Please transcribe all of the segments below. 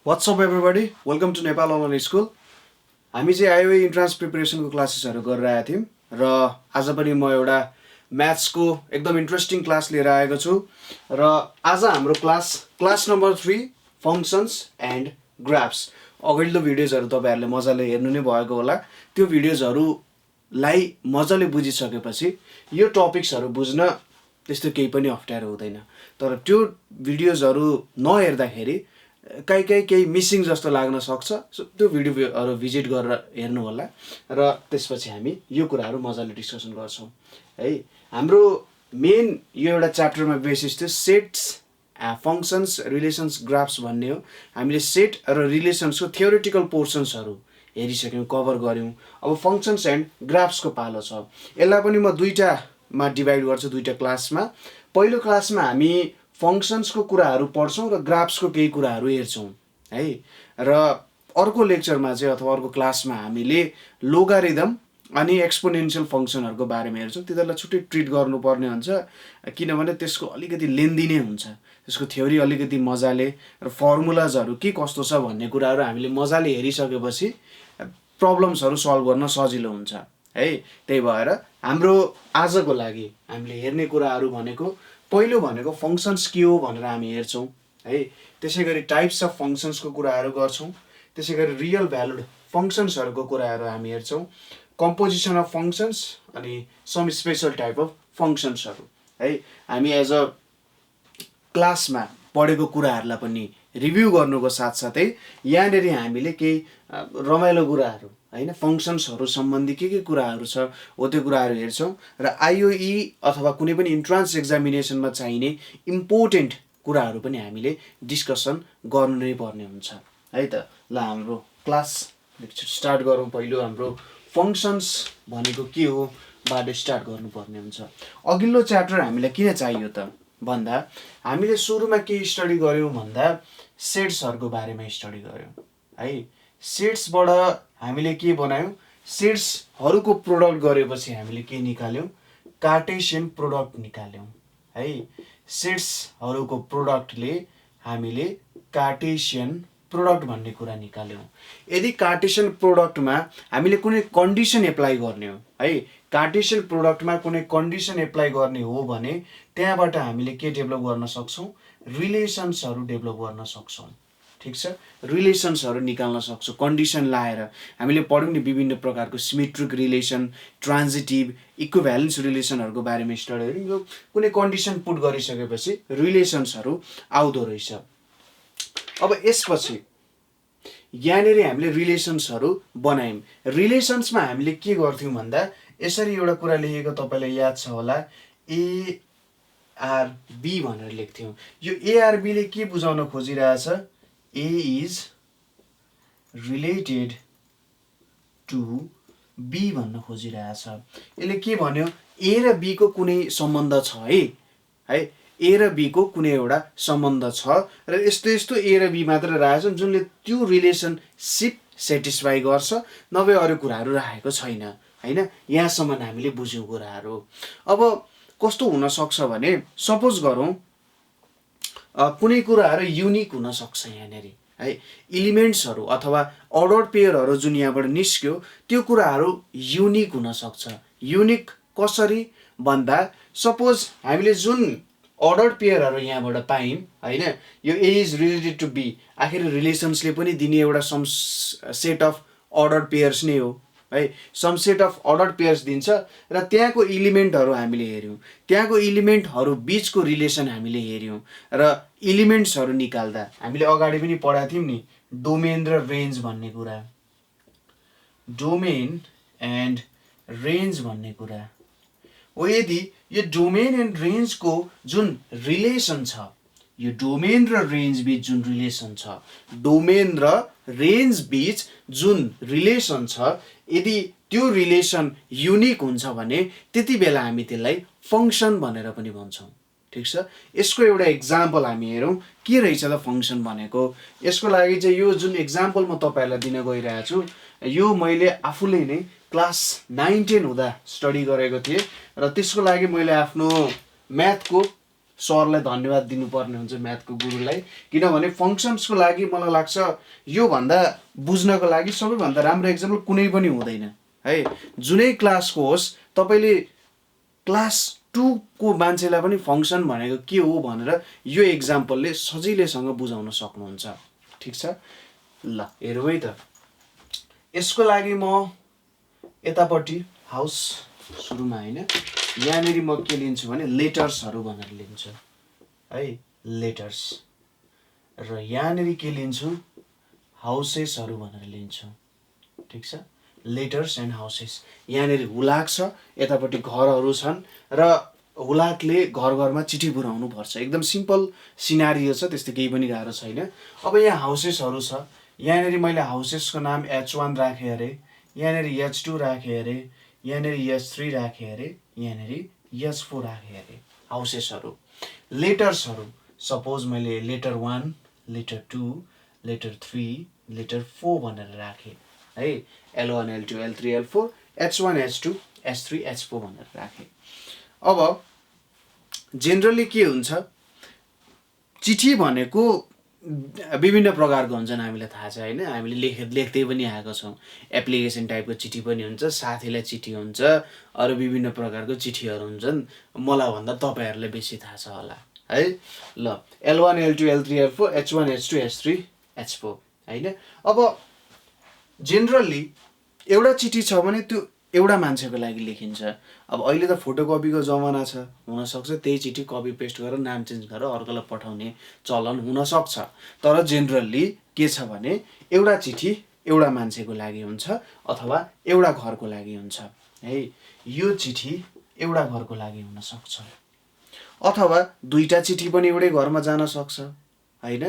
What's up everybody? Welcome to Nepal Online School. हामी चाहिँ आइओए entrance प्रिपरेसनको क्लासेसहरू गरिरहेका थियौँ र आज पनि म एउटा म्याथ्सको एकदम इन्ट्रेस्टिङ क्लास लिएर आएको छु र आज हाम्रो class number 3 functions and graphs. अगाडिल्लो भिडियोजहरू तपाईँहरूले मजाले हेर्नु नै भएको होला। त्यो भिडियोजहरूलाई मजाले बुझिसकेपछि यो टपिक्सहरू बुझ्न त्यस्तो केही पनि अप्ठ्यारो हुँदैन। तर त्यो भिडियोजहरू नहेर्दाखेरि केही मिसिङ जस्तो लाग्न सक्छ। सो त्यो भिडियोहरू भिजिट गरेर हेर्नु होला र त्यसपछि हामी यो कुराहरू मजाले डिस्कसन गर्छौँ है। हाम्रो मेन यो एउटा च्याप्टरमा बेसिस थियो सेट्स फङ्सन्स रिलेसन्स ग्राफ्स भन्ने हो। हामीले सेट र रिलेसन्सको थियोरिटिकल पोर्सन्सहरू हेरिसक्यौँ, कभर गऱ्यौँ। अब फङ्सन्स एन्ड ग्राफ्सको पालो छ। यसलाई पनि म दुईटामा डिभाइड गर्छु, दुईटा क्लासमा। पहिलो क्लासमा हामी फङ्सन्सको कुराहरू पढ्छौँ र ग्राफ्सको केही कुराहरू हेर्छौँ है। र अर्को लेक्चरमा चाहिँ अथवा अर्को क्लासमा हामीले लोगारिदम अनि एक्सपोनेन्सियल फङ्सनहरूको बारेमा हेर्छौँ। तिनीहरूलाई छुट्टै ट्रिट गर्नुपर्ने हुन्छ किनभने त्यसको अलिकति लेन्दी नै हुन्छ। त्यसको थ्योरी अलिकति मजाले र फर्मुलाजहरू के कस्तो छ भन्ने कुराहरू हामीले मजाले हेरिसकेपछि प्रब्लम्सहरू सल्भ गर्न सजिलो हुन्छ है। त्यही भएर हाम्रो आजको लागि हामीले हेर्ने कुराहरू भनेको पहिलो भनेको फङ्सन्स के हो भनेर हामी हेर्छौँ है। त्यसै गरी टाइप्स अफ फङ्सन्सको कुराहरू गर्छौँ। त्यसै गरी रियल भ्यालुड फङ्सन्सहरूको कुराहरू हामी हेर्छौँ। कम्पोजिसन अफ फङ्सन्स अनि सम स्पेसल टाइप अफ फङ्सन्सहरू है। हामी एज अ क्लासमा पढेको कुराहरूलाई पनि रिभ्यू गर्नुको साथसाथै यहाँनिर हामीले केही रमाइलो कुराहरू होइन, फङ्सन्सहरू सम्बन्धी के कुराहरू छ हो त्यो कुराहरू हेर्छौँ। र आइओई अथवा कुनै पनि इन्ट्रान्स एक्जामिनेसनमा चाहिने इम्पोर्टेन्ट कुराहरू पनि हामीले डिस्कसन गर्नु नै पर्ने हुन्छ है त। ल हाम्रो क्लास स्टार्ट गरौँ। पहिलो हाम्रो फङ्सन्स भनेको के हो बाट स्टार्ट गर्नुपर्ने हुन्छ। अघिल्लो च्याप्टर हामीलाई किन चाहियो त भन्दा हामीले सुरुमा के स्टडी गऱ्यौँ भन्दा सेट्सहरूको बारेमा स्टडी गऱ्यौँ है। सेट्सबाट हामीले के बनायौँ, सेट्सहरूको प्रोडक्ट गरेपछि हामीले के निकाल्यौँ, कार्टेसियन प्रोडक्ट निकाल्यौँ है। सेट्सहरूको प्रोडक्टले हामीले कार्टेसियन प्रोडक्ट भन्ने कुरा निकाल्यौँ। यदि कार्टेसियन प्रोडक्टमा हामीले कुनै कन्डिसन एप्लाई गर्ने हो है, कार्टेसियन प्रोडक्टमा कुनै कन्डिसन एप्लाई गर्ने हो भने त्यहाँबाट हामीले के डेभलप गर्न सक्छौँ, रिलेसन्सहरू डेभलप गर्न सक्छौँ। ठिक छ, रिलेसन्सहरू निकाल्न सक्छौँ कन्डिसन लाएर। हामीले पढ्यौँ नि विभिन्न प्रकारको सिमेट्रिक रिलेसन, ट्रान्जिटिभ, इक्विभ्यालेन्स रिलेसनहरूको बारेमा स्टडी गऱ्यौँ। यो कुनै कन्डिसन पुट गरिसकेपछि रिलेसन्सहरू आउँदो रहेछ। अब यसपछि यहाँनिर हामीले रिलेसन्सहरू बनायौँ। रिलेसन्समा हामीले के गर्थ्यौँ भन्दा यसरी एउटा कुरा लेखेको तपाईँलाई याद छ होला, एआरबी भनेर लेख्थ्यौँ। यो एआरबीले के बुझाउन खोजिरहेछ, A is related to B भन्न खोजिरहेछ। यसले के भन्यो, A र B को कुनै सम्बन्ध छ है। A र B को कुनै एउटा सम्बन्ध छ र यस्तो यस्तो A र B मात्र राखेछन् जुनले त्यो रिलेसनसिप सेटिस्फाई गर्छ, नभए अरू कुराहरू राखेको छैन होइन। यहाँसम्म हामीले बुझ्यौँ कुराहरू। अब कस्तो हुनसक्छ भने सपोज गरौँ कुनै कुराहरू युनिक हुनसक्छ यहाँनिर है। इलिमेन्ट्सहरू अथवा अर्डर पेयरहरू जुन यहाँबाट निस्क्यो त्यो कुराहरू युनिक हुनसक्छ। युनिक कसरी भन्दा सपोज हामीले जुन अर्डर पेयरहरू यहाँबाट पायौँ होइन, यो A is related to B, आखिर रिलेसन्सले पनि दिने एउटा some set of order pairs नै हो है। Some set of order pairs दिन्छ र त्यहाँको इलिमेन्टहरू हामीले हेऱ्यौँ, त्यहाँको इलिमेन्टहरू बिचको रिलेसन हामीले हेऱ्यौँ र इलिमेन्ट्सहरू निकाल्दा हामीले अगाडि पनि पढाएको थियौँ नि डोमेन र रेन्ज भन्ने कुरा, डोमेन एन्ड रेन्ज भन्ने कुरा हो। यदि यो डोमेन एन्ड रेन्जको जुन रिलेसन छ, यो डोमेन र रेन्ज बिच जुन रिलेसन छ, डोमेन र रेन्ज बिच जुन रिलेसन छ, यदि त्यो रिलेसन युनिक हुन्छ भने त्यति बेला हामी त्यसलाई फङ्सन भनेर पनि भन्छौँ। ठिक छ, यसको एउटा इक्जाम्पल हामी हेरौँ के रहेछ त फङ्सन भनेको। यसको लागि चाहिँ यो जुन इक्जाम्पल म तपाईँहरूलाई दिन गइरहेको छु यो मैले आफूले नै क्लास 9-10 हुँदा स्टडी गरेको थिएँ र त्यसको लागि मैले आफ्नो म्याथको सरलाई धन्यवाद दिनुपर्ने हुन्छ म्याथको गुरुलाई, किनभने फङ्सन्सको लागि मलाई लाग्छ योभन्दा बुझ्नको लागि सबैभन्दा राम्रो एक्जाम्पल कुनै पनि हुँदैन है। जुनै क्लासको होस्, तपाईँले क्लास 2 को मान्छेलाई पनि फङ्सन भनेको के हो भनेर यो एक्जाम्पलले सजिलैसँग बुझाउन सक्नुहुन्छ। ठिक छ, ल हेरौँ है त। यसको लागि म यतापट्टि हाउस सुरुमा होइन, यहाँनिर म के लिन्छु भने लेटर्सहरू भनेर लिन्छु है, लेटर्स। र यहाँनिर के लिन्छु, हाउसेसहरू भनेर लिन्छु। ठिक छ, लेटर्स एन्ड हाउसेस। यहाँनिर हुलाक छ, यतापट्टि घरहरू छन् र हुलाकले घर घरमा चिठी पुर्याउनु पर्छ। एकदम सिम्पल सिनारियो छ, त्यस्तो केही पनि गाह्रो छैन। अब यहाँ हाउसेसहरू छ, यहाँनिर मैले हाउसेसको नाम H1 राखेँ अरे, यहाँनिर H2 राखेँ अरे, यहाँनिर H3 राखेँ अरे, यहाँनिर H4 राखेँ अरे, हाउसेसहरू। लेटर्सहरू सपोज मैले लेटर 1, लेटर 2, लेटर 3, लेटर 4 भनेर राखेँ है, L1, L2, L3, L4, H1, H2, H3, H4 भनेर राखेँ। अब जेनरली के हुन्छ, चिठी भनेको विभिन्न प्रकारको हुन्छन्, हामीलाई थाहा छ होइन, हामीले लेख्दै पनि आएको छौँ। एप्लिकेसन टाइपको चिठी पनि हुन्छ, साथीलाई चिठी हुन्छ, अरू विभिन्न प्रकारको चिठीहरू हुन्छन्। मलाई भन्दा तपाईँहरूलाई बेसी थाहा छ होला है। ल L1, L2, L3, L4, H1, H2, H3, H4 होइन। अब जेनरली एउटा चिठी छ भने त्यो एउटा मान्छेको लागि लेखिन्छ। अब अहिले त फोटोकपीको जमाना छ, हुनसक्छ त्यही चिठी कपी पेस्ट गरेर नाम चेन्ज गरेर अर्कोलाई पठाउने चलन हुनसक्छ। तर जेनरली के छ भने एउटा चिठी एउटा मान्छेको लागि हुन्छ अथवा एउटा घरको लागि हुन्छ है। यो चिठी एउटा घरको लागि हुनसक्छ अथवा दुईटा चिठी पनि एउटै घरमा जान सक्छ होइन।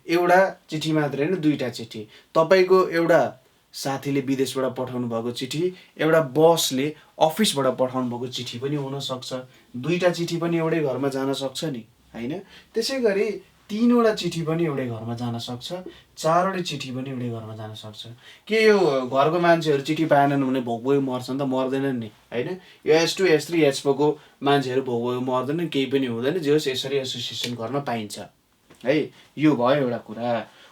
एउटा चिठी मात्रै होइन, दुईटा चिठी। तपाईँको एउटा साथीले विदेशबाट पठाउनु भएको चिठी, एउटा बसले अफिसबाट पठाउनु भएको चिठी पनि हुनसक्छ। दुईटा चिठी पनि एउटै घरमा जान सक्छ नि होइन। त्यसै गरी तीनवटा चिठी पनि एउटै घरमा जान सक्छ, चारवटा चिठी पनि एउटै घरमा जान सक्छ। के यो घरको मान्छेहरू चिठी पाएनन् भने भोक मर्छन् त? मर्दैनन् नि होइन। यो H2, H3, H4 को मान्छेहरू भोक मर्दैनन्, केही पनि हुँदैन। जे होस् यसरी एसोसिएसन गर्न पाइन्छ है। यो भयो एउटा कुरा।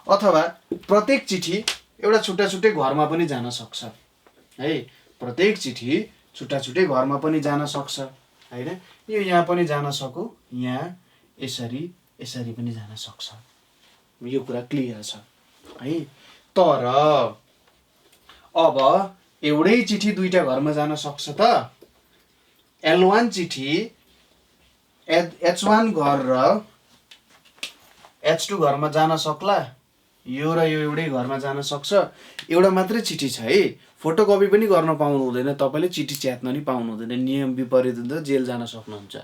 अथवा प्रत्येक चिठी एउटा छुट्टा छुट्टै घरमा पनि जान सक्छ है। प्रत्येक चिठी छुट्टा छुट्टै घरमा पनि जान सक्छ होइन। यो यहाँ पनि जान सकु, यहाँ यसरी यसरी पनि जान सक्छ। यो कुरा क्लियर छ है। तर अब एउटै चिठी दुईटा घरमा जान सक्छ त? L1 चिठी H1 घर र H2 घरमा जान सक्ला? यो र यो एउटै घरमा जान सक्छ। एउटा मात्रै चिठी छ है, फोटोकपी पनि गर्न पाउनु हुँदैन, तपाईँले चिठी च्यात्न नि पाउनु हुँदैन। नियम विपरीत हुन्छ, जेल जान सक्नुहुन्छ।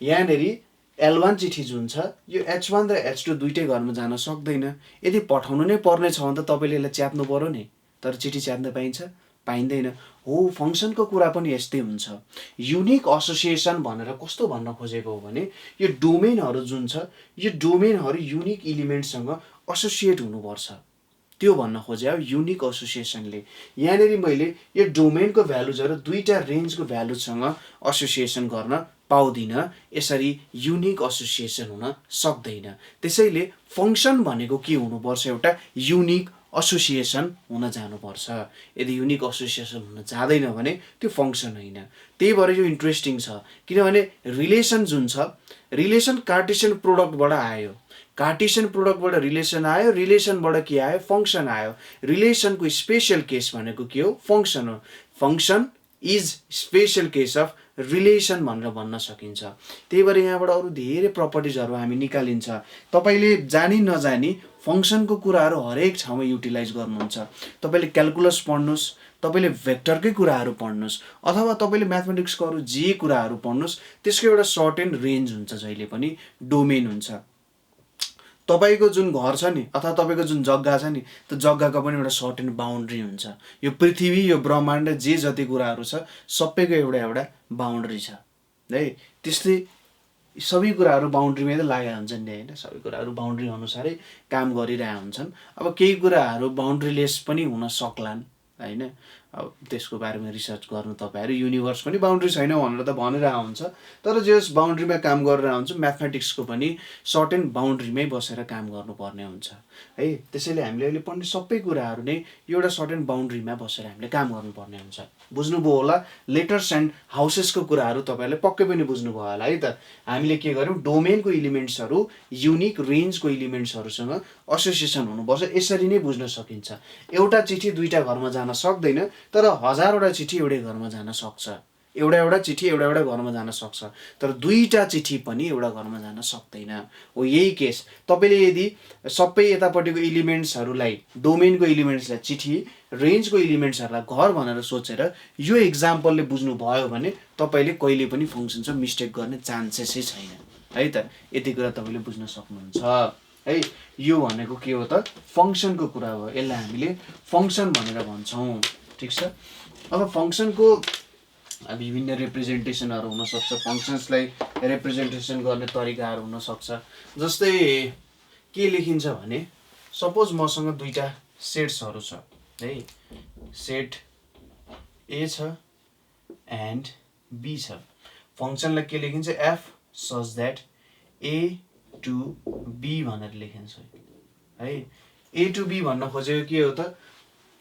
यहाँनिर L1 चिठी जुन छ यो H1 र H2 दुईटै घरमा जान सक्दैन। यदि पठाउनु नै पर्ने छ भने त तपाईँले यसलाई च्यात्नु पर्यो नि। तर चिठी च्यात्न पाइन्छ? पाइँदैन। हो, फङ्सनको कुरा पनि यस्तै हुन्छ। युनिक एसोसिएसन भनेर कस्तो भन्न खोजेको हो भने यो डोमेनहरू जुन छ, यो डोमेनहरू युनिक इलिमेन्टसँग एसोसिएट हुनुपर्छ, त्यो भन्न खोजे हो युनिक एसोसिएसनले। यहाँनिर मैले यो डोमेनको भ्यालुजहरू दुईटा रेन्जको भ्यालुसँग एसोसिएसन गर्न पाउँदिनँ। यसरी युनिक एसोसिएसन हुन सक्दैन। त्यसैले फङ्सन भनेको के हुनुपर्छ? एउटा युनिक एसोसिएसन हुन जानुपर्छ। यदि युनिक एसोसिएसन हुन जाँदैन भने त्यो फङ्सन होइन। त्यही भएर यो इन्ट्रेस्टिङ छ, किनभने रिलेसन जुन छ, रिलेसन कार्टेसियन प्रोडक्टबाट आयो। कार्टेसियन प्रोडक्टबाट रिलेसन आयो, रिलेसनबाट के आयो? फङ्सन आयो। रिलेसनको स्पेसल केस भनेको के हो? फङ्सन हो। Function is special case of relation भनेर भन्न सकिन्छ। त्यही भएर यहाँबाट अरू धेरै प्रपर्टिजहरू हामी निकालिन्छ। तपाईँले जानी नजानी फङ्सनको कुराहरू हरेक ठाउँमा युटिलाइज गर्नुहुन्छ। तपाईँले क्यालकुलस पढ्नुहोस्, तपाईँले भेक्टरकै कुराहरू पढ्नुहोस्, अथवा तपाईँले म्याथमेटिक्सको अरू जे कुराहरू पढ्नुहोस्, त्यसको एउटा सर्टेन रेन्ज हुन्छ, जहिले पनि डोमेन हुन्छ। तपाईँको जुन घर छ नि अथवा तपाईँको जुन जग्गा छ नि, त्यो जग्गाको पनि एउटा सर्टेन बााउन्ड्री हुन्छ। यो पृथ्वी, यो ब्रह्माण्ड, जे जति कुराहरू छ सबैको एउटा एउटा बााउन्ड्री छ है। त्यस्तै सबै कुराहरू बााउन्ड्रीमै त लागेका हुन्छन् नि होइन। सबै कुराहरू बााउन्ड्री अनुसारै काम गरिरहेका हुन्छन्। अब केही कुराहरू बााउन्ड्रीलेस पनि हुन सक्लान् होइन। अब त्यसको बारेमा रिसर्च गर्नु तपाईँहरू युनिभर्स पनि बााउन्ड्री छैन भनेर त भनिरहेको हुन्छ तर जस बााउन्ड्रीमा काम गरेर हुन्छ म्याथमेटिक्सको पनि सर्टेन बााउन्ड्रीमै बसेर काम गर्नुपर्ने हुन्छ है त्यसैले हामीले अहिले पढ्ने सबै कुराहरू नै एउटा सर्टेन बााउन्ड्रीमा बसेर हामीले काम गर्नुपर्ने हुन्छ बुझ्नुभयो होला लेटर्स एन्ड हाउसेसको कुराहरू तपाईँहरूले पक्कै पनि बुझ्नुभयो होला है त हामीले के गर्यौँ डोमेनको इलिमेन्ट्सहरू युनिक रेन्जको इलिमेन्ट्सहरूसँग एसोसिएसन हुनुपर्छ यसरी नै बुझ्न सकिन्छ एउटा चिठी दुईटा घरमा जान सक्दैन तर हजारवटा चिठी एउटै घरमा जान सक्छ एउटा चिठी एउटा घरमा जान सक्छ तर दुईटा चिठी पनि एउटा घरमा जान सक्दैन हो यही केस तपाईँले यदि सबै यतापट्टिको इलिमेन्ट्सहरूलाई डोमेनको इलिमेन्ट्सलाई चिठी रेन्जको इलिमेन्ट्सहरूलाई घर भनेर सोचेर यो इक्जाम्पलले बुझ्नुभयो भने तपाईँले कहिले पनि फङ्सनको मिस्टेक गर्ने चान्सेसै छैन है त यति कुरा तपाईँले बुझ्न सक्नुहुन्छ है यो भनेको के हो त फङ्सनको कुरा हो यसलाई हामीले फङ्सन भनेर भन्छौँ ठिक छ अब फङ्सनको विभिन्न रिप्रेजेन्टेसनहरू हुनसक्छ फङ्सन्सलाई रिप्रेजेन्टेसन गर्ने तरिकाहरू हुनसक्छ जस्तै के लेखिन्छ भने सपोज मसँग दुईटा सेट्सहरू छ है सेट ए छ एन्ड बी छ फङ्सनलाई के लेखिन्छ f such that A to B भनेर लेखिन्छ है ए टु बी भन्न खोजेको के हो त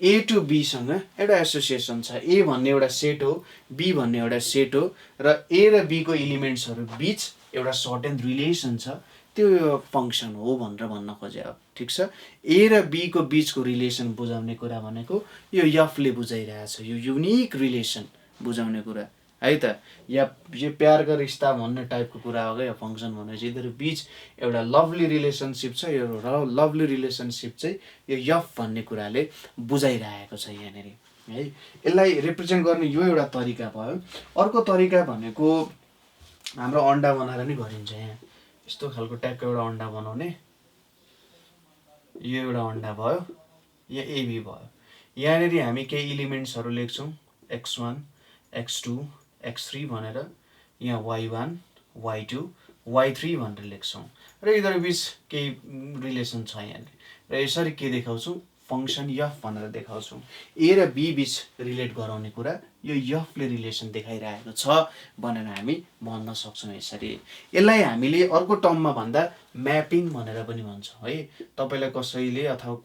ए टु बीसँग एउटा एसोसिएसन छ ए भन्ने एउटा सेट हो बी भन्ने एउटा सेट हो र ए र बीको इलिमेन्ट्सहरू बिच एउटा सर्टेन रिलेसन छ त्यो फङ्सन हो भनेर भन्न खोजे हो ठिक छ ए र बीको बिचको रिलेसन बुझाउने कुरा भनेको यो यफले बुझाइरहेछ यो युनिक रिलेसन बुझाउने कुरा है त या यो प्यार का रिश्ता भन्ने टाइपको कुरा हो क्या फङ्सन भनेपछि यिनीहरू बिच एउटा लभली रिलेसनसिप छ यो लभली रिलेसनसिप चाहिँ यो यफ भन्ने कुराले बुझाइरहेको छ यहाँनिर है यसलाई रिप्रेजेन्ट गर्ने यो एउटा तरिका भयो अर्को तरिका भनेको हाम्रो अन्डा बनाएर नि गरिन्छ यहाँ यस्तो खालको ट्यागको एउटा अन्डा बनाउने यो एउटा अन्डा भयो यहाँ एबी भयो यहाँनिर हामी केही इलिमेन्ट्सहरू लेख्छौँ x1 x2 x3 भनेर यहाँ y1 y2 y3 भनेर लेख्छौँ र यिनीहरू बिच केही रिलेसन छ यहाँनिर र यसरी के देखाउँछौँ फङ्सन यफ भनेर देखाउँछौँ ए र बी बिच रिलेट गराउने कुरा यो यफले रिलेसन देखाइरहेको छ भनेर हामी भन्न सक्छौँ यसरी यसलाई हामीले अर्को टर्ममा भन्दा म्यापिङ भनेर पनि भन्छौँ है तपाईँलाई कसैले अथवा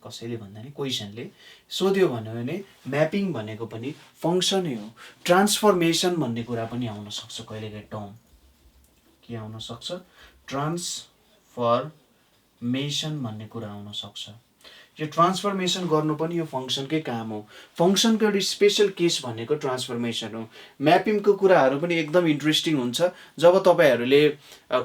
कसैले भन्दा नि क्वेसनले सोध्यो भने म्यापिङ भनेको पनि फङ्सनै हो ट्रान्सफर्मेसन भन्ने कुरा पनि आउन सक्छ कहिलेकाहीँ टर्म के आउन सक्छ ट्रान्सफर्मेसन भन्ने कुरा आउन सक्छ यो ट्रान्सफर्मेसन गर्नु पनि यो फङ्सनकै काम हो फङ्सनको एउटा स्पेशल केस भनेको ट्रान्सफर्मेसन हो म्यापिङको कुराहरू पनि एकदम इन्ट्रेस्टिङ हुन्छ जब तपाईँहरूले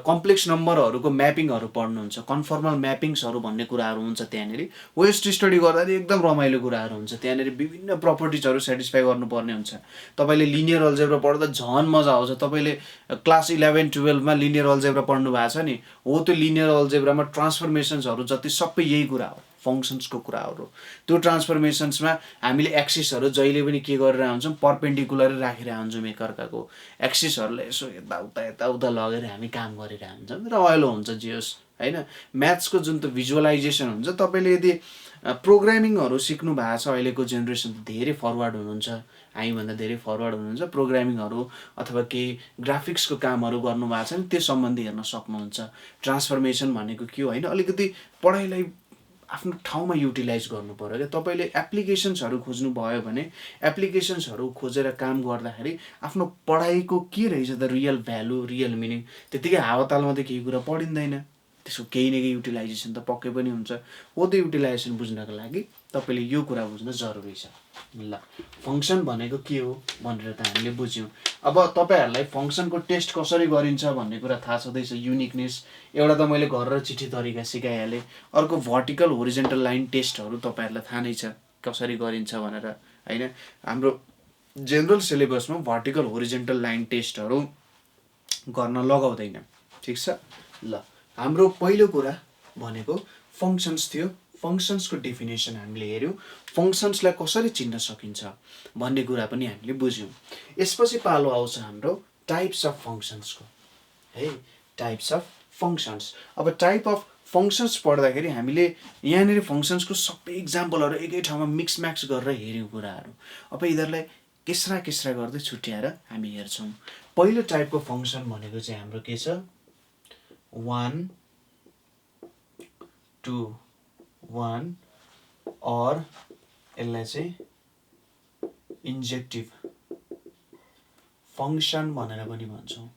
कम्प्लेक्स नम्बरहरूको म्यापिङहरू पढ्नुहुन्छ कन्फर्मल म्यापिङ्सहरू भन्ने कुराहरू हुन्छ त्यहाँनिर वेस्ट स्टडी गर्दा एकदम रमाइलो कुराहरू हुन्छ त्यहाँनिर विभिन्न प्रपर्टिजहरू सेटिस्फाई गर्नुपर्ने हुन्छ तपाईँले लिनियर अल्जेब्रा पढ्दा झन् मजा आउँछ तपाईँले क्लास 11-12मा लिनियर अल्जेब्रा पढ्नु भएको छ नि हो त्यो लिनियर अल्जेब्रामा ट्रान्सफर्मेसन्सहरू जति सबै यही कुरा हो फङ्सन्सको कुराहरू त्यो ट्रान्सफर्मेसन्समा हामीले एक्सिसहरू जहिले पनि के गरेर हुन्छौँ पर्पेन्डिकुलर राखेर हुन्छौँ एकअर्काको एक्सिसहरूलाई यसो यताउता लगेर हामी काम गरेर हुन्छौँ रमाइलो हुन्छ जे होस् होइन म्याथ्सको जुन त भिजुअलाइजेसन हुन्छ तपाईँले यदि प्रोग्रामिङहरू सिक्नु भएको छ अहिलेको जेनेरेसन धेरै फरवर्ड हुनुहुन्छ हामीभन्दा धेरै फरवर्ड हुनुहुन्छ प्रोग्रामिङहरू अथवा केही ग्राफिक्सको कामहरू गर्नुभएको छ भने त्यो सम्बन्धी हेर्न सक्नुहुन्छ ट्रान्सफर्मेसन भनेको के हो होइन अलिकति पढाइलाई आफ्नो ठाउँमा युटिलाइज गर्नु पर्यो क्या तपाईँले एप्लिकेसन्सहरू खोज्नु भयो भने एप्लिकेसन्सहरू खोजेर काम गर्दाखेरि आफ्नो पढाइको के रहेछ त रियल भ्यालु रियल मिनिङ त्यतिकै हावातालमा त केही कुरा पढिँदैन त्यसको केही न केही युटिलाइजेसन त पक्कै पनि हुन्छ हो त्यो युटिलाइजेसन बुझ्नको लागि तपाईँले यो कुरा बुझ्न जरुरी छ ल फङ्सन भनेको के हो भनेर त हामीले बुझ्यौँ अब तपाईँहरूलाई फङ्सनको टेस्ट कसरी गरिन्छ भन्ने कुरा थाहा छँदैछ युनिकनेस एउटा त मैले घर र चिठी तरिका सिकाइहालेँ अर्को भर्टिकल होरिजेन्टल लाइन टेस्टहरू तपाईँहरूलाई थाहा नै छ कसरी गरिन्छ भनेर होइन हाम्रो जेनरल सिलेबसमा भर्टिकल होरिजेन्टल लाइन टेस्टहरू गर्न लगाउँदैन ठिक छ ल हाम्रो पहिलो कुरा भनेको फङ्सन्स थियो फङ्सन्सको डेफिनेसन हामीले हेऱ्यौँ फङ्सन्सलाई कसरी चिन्न सकिन्छ भन्ने कुरा पनि हामीले बुझ्यौँ यसपछि पालो आउँछ हाम्रो टाइप्स अफ फङ्सन्सको है टाइप्स अफ फङ्सन्स अब टाइप अफ फङ्सन्स पढ्दाखेरि हामीले यहाँनिर फङ्सन्सको सबै इक्जाम्पलहरू एकै ठाउँमा मिक्स म्याक्स गरेर हेऱ्यौँ कुराहरू। अब यिनीहरूलाई केस्रा केस्रा गर्दै छुट्याएर हामी हेर्छौँ। पहिलो टाइपको फङ्सन भनेको चाहिँ हाम्रो के छ, 1 2 1 और यसलाई चाहिँ इन्जेक्टिभ फङ्सन भनेर पनि भन्छौँ।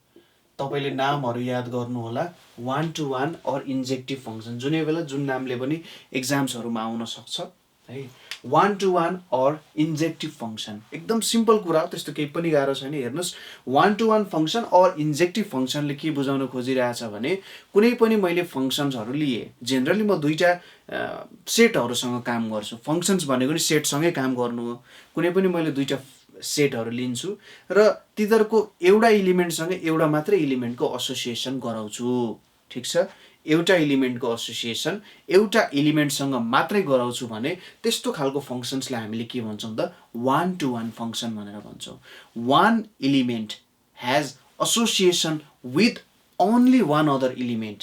तपाईले नामहरू याद गर्नु होला, 1 to 1 और इन्जेक्टिभ फङ्सन। जुनै बेला जुन नामले पनि एक्जाम्सहरूमा आउन सक्छ है। 1 to 1 और इन्जेक्टिभ फङ्सन एकदम सिम्पल कुरा हो, त्यस्तो केही पनि गाह्रो छैन। हेर्नुहोस्, 1 to 1 फङ्सन और इन्जेक्टिभ फङ्सनले के बुझाउन खोजिरहेछ भने कुनै पनि मैले फङ्सन्सहरू लिए, जेनरली म दुईटा सेटहरूसँग काम गर्छु। फङ्सन्स भनेको नि सेटसँगै काम गर्नु हो। कुनै पनि मैले दुईटा सेटहरू लिन्छु र तिनीहरूको एउटा इलिमेन्टसँग एउटा मात्रै इलिमेन्टको एसोसिएसन गराउँछु। ठिक छ, एउटा इलिमेन्टको एसोसिएसन एउटा इलिमेन्टसँग मात्रै गराउँछु भने त्यस्तो खालको फङ्सन्सलाई हामीले के भन्छौँ त, 1 to 1 फङ्सन भनेर भन्छौँ। 1 element has association with only 1 other element.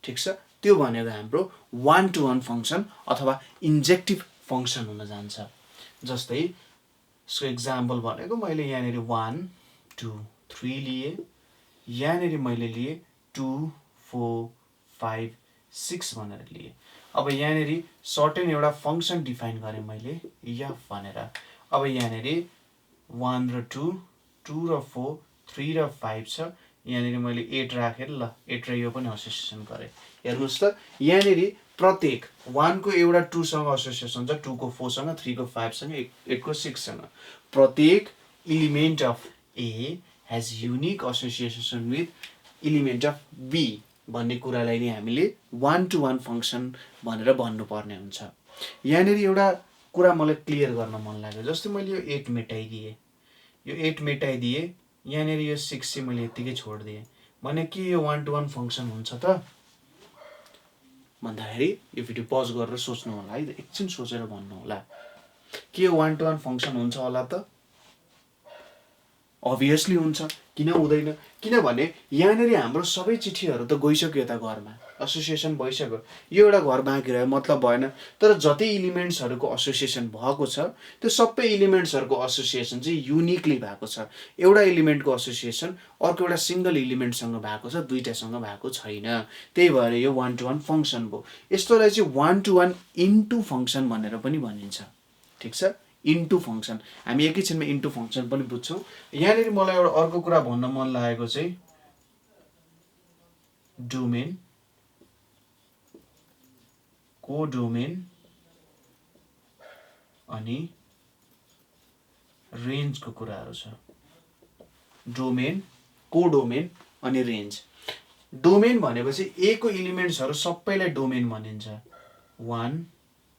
ठिक छ, त्यो भनेको हाम्रो 1 to 1 फङ्सन अथवा इन्जेक्टिभ फङ्सन हुन जान्छ। जस्तै यसको इक्जाम्पल भनेको मैले यहाँनिर 1 2 3 लिए, यहाँनिर मैले लिए 2 4 5 6 भनेर लिए। अब यहाँनिर सर्टेन एउटा फङ्सन डिफाइन गरेँ मैले एफ भनेर। अब यहाँनिर 1 र 2 2 र 4 3 र 5 छ, यहाँनिर मैले 8 राखेर ल 8 र यो पनि एसोसिएसन गरेँ। हेर्नुहोस् त, यहाँनिर प्रत्येक 1 को एउटा 2 सँग एसोसिएसन छ, 2 को 4 सँग, 3 को 5 सँग, 8 को 6 सँग। प्रत्येक element of A has unique association with element of B भन्ने कुरालाई नै हामीले 1 to 1 फङ्सन भनेर भन्नुपर्ने हुन्छ। यहाँनिर एउटा कुरा मलाई क्लियर गर्न मन लाग्यो। जस्तै मैले यो 8 मेटाइदिएँ, यो 8 मेटाइदिएँ, यहाँनिर यो 6 चाहिँ मैले यत्तिकै छोडिदिएँ भने के यो 1 to 1 फङ्सन हुन्छ त भन्दाखेरि यो भिडियो पज गरेर सोच्नु होला है, एकछिन सोचेर भन्नु होला, के यो 1 to 1 फङ्सन हुन्छ होला त? अभियसली हुन्छ। किन हुँदैन? किनभने यहाँनिर हाम्रो सबै चिठीहरू त गइसक्यो यता घरमा, एसोसिएसन भइसक्यो। यो एउटा घर बाँकी रह्यो मतलब भएन। तर जति इलिमेन्ट्सहरूको एसोसिएसन भएको छ त्यो सबै इलिमेन्ट्सहरूको एसोसिएसन चाहिँ युनिकली भएको छ। एउटा इलिमेन्टको एसोसिएसन अर्को एउटा सिङ्गल इलिमेन्टसँग भएको छ, दुईटासँग भएको छैन। त्यही भएर यो 1 to 1 फङ्सन भयो। यस्तोलाई चाहिँ 1 to 1 इन्टु फङ्सन भनेर पनि भनिन्छ। ठिक छ, इन्टु फङ्सन। हामी एकैछिनमा इन्टु फङ्सन पनि बुझ्छौँ। यहाँनिर मलाई एउटा अर्को कुरा भन्न मन लागेको चाहिँ डोमेन, कोडोमेन अनि रेन्जको कुराहरू छ। डोमेन, कोडोमेन अनि रेन्ज। डोमेन भनेपछि ए को इलिमेन्ट्सहरू सबैलाई डोमेन भनिन्छ। 1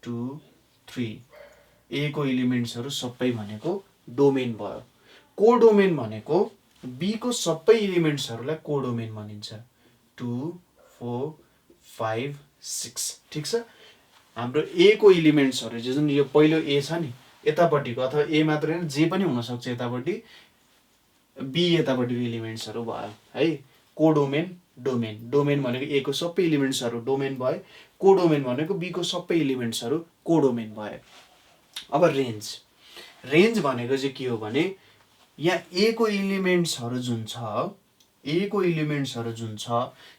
2 3 ए को इलिमेन्ट्सहरू सबै भनेको डोमेन भयो। कोडोमेन भनेको बी को सबै इलिमेन्ट्सहरूलाई कोडोमेन भनिन्छ। 2 4 5 6। ठिक छ, हाम्रो ए को इलिमेन्ट्सहरू जुन यो पहिलो ए छ नि यतापट्टिको, अथवा ए मात्र हैन जे पनि हुन सक्छ यतापट्टि, बी यतापट्टिको इलिमेन्ट्सहरू भयो है। Codomain, domain. डोमेन भनेको ए को सबै इलिमेन्ट्सहरू डोमेन भए, कोडोमेन भनेको बी को सबै इलिमेन्ट्सहरू कोडोमेन भए। अब रेन्ज। रेन्ज भनेको चाहिँ के हो भने यहाँ ए को इलिमेन्ट्सहरू जुन छ, ए को इलिमेन्ट्सहरू जुन छ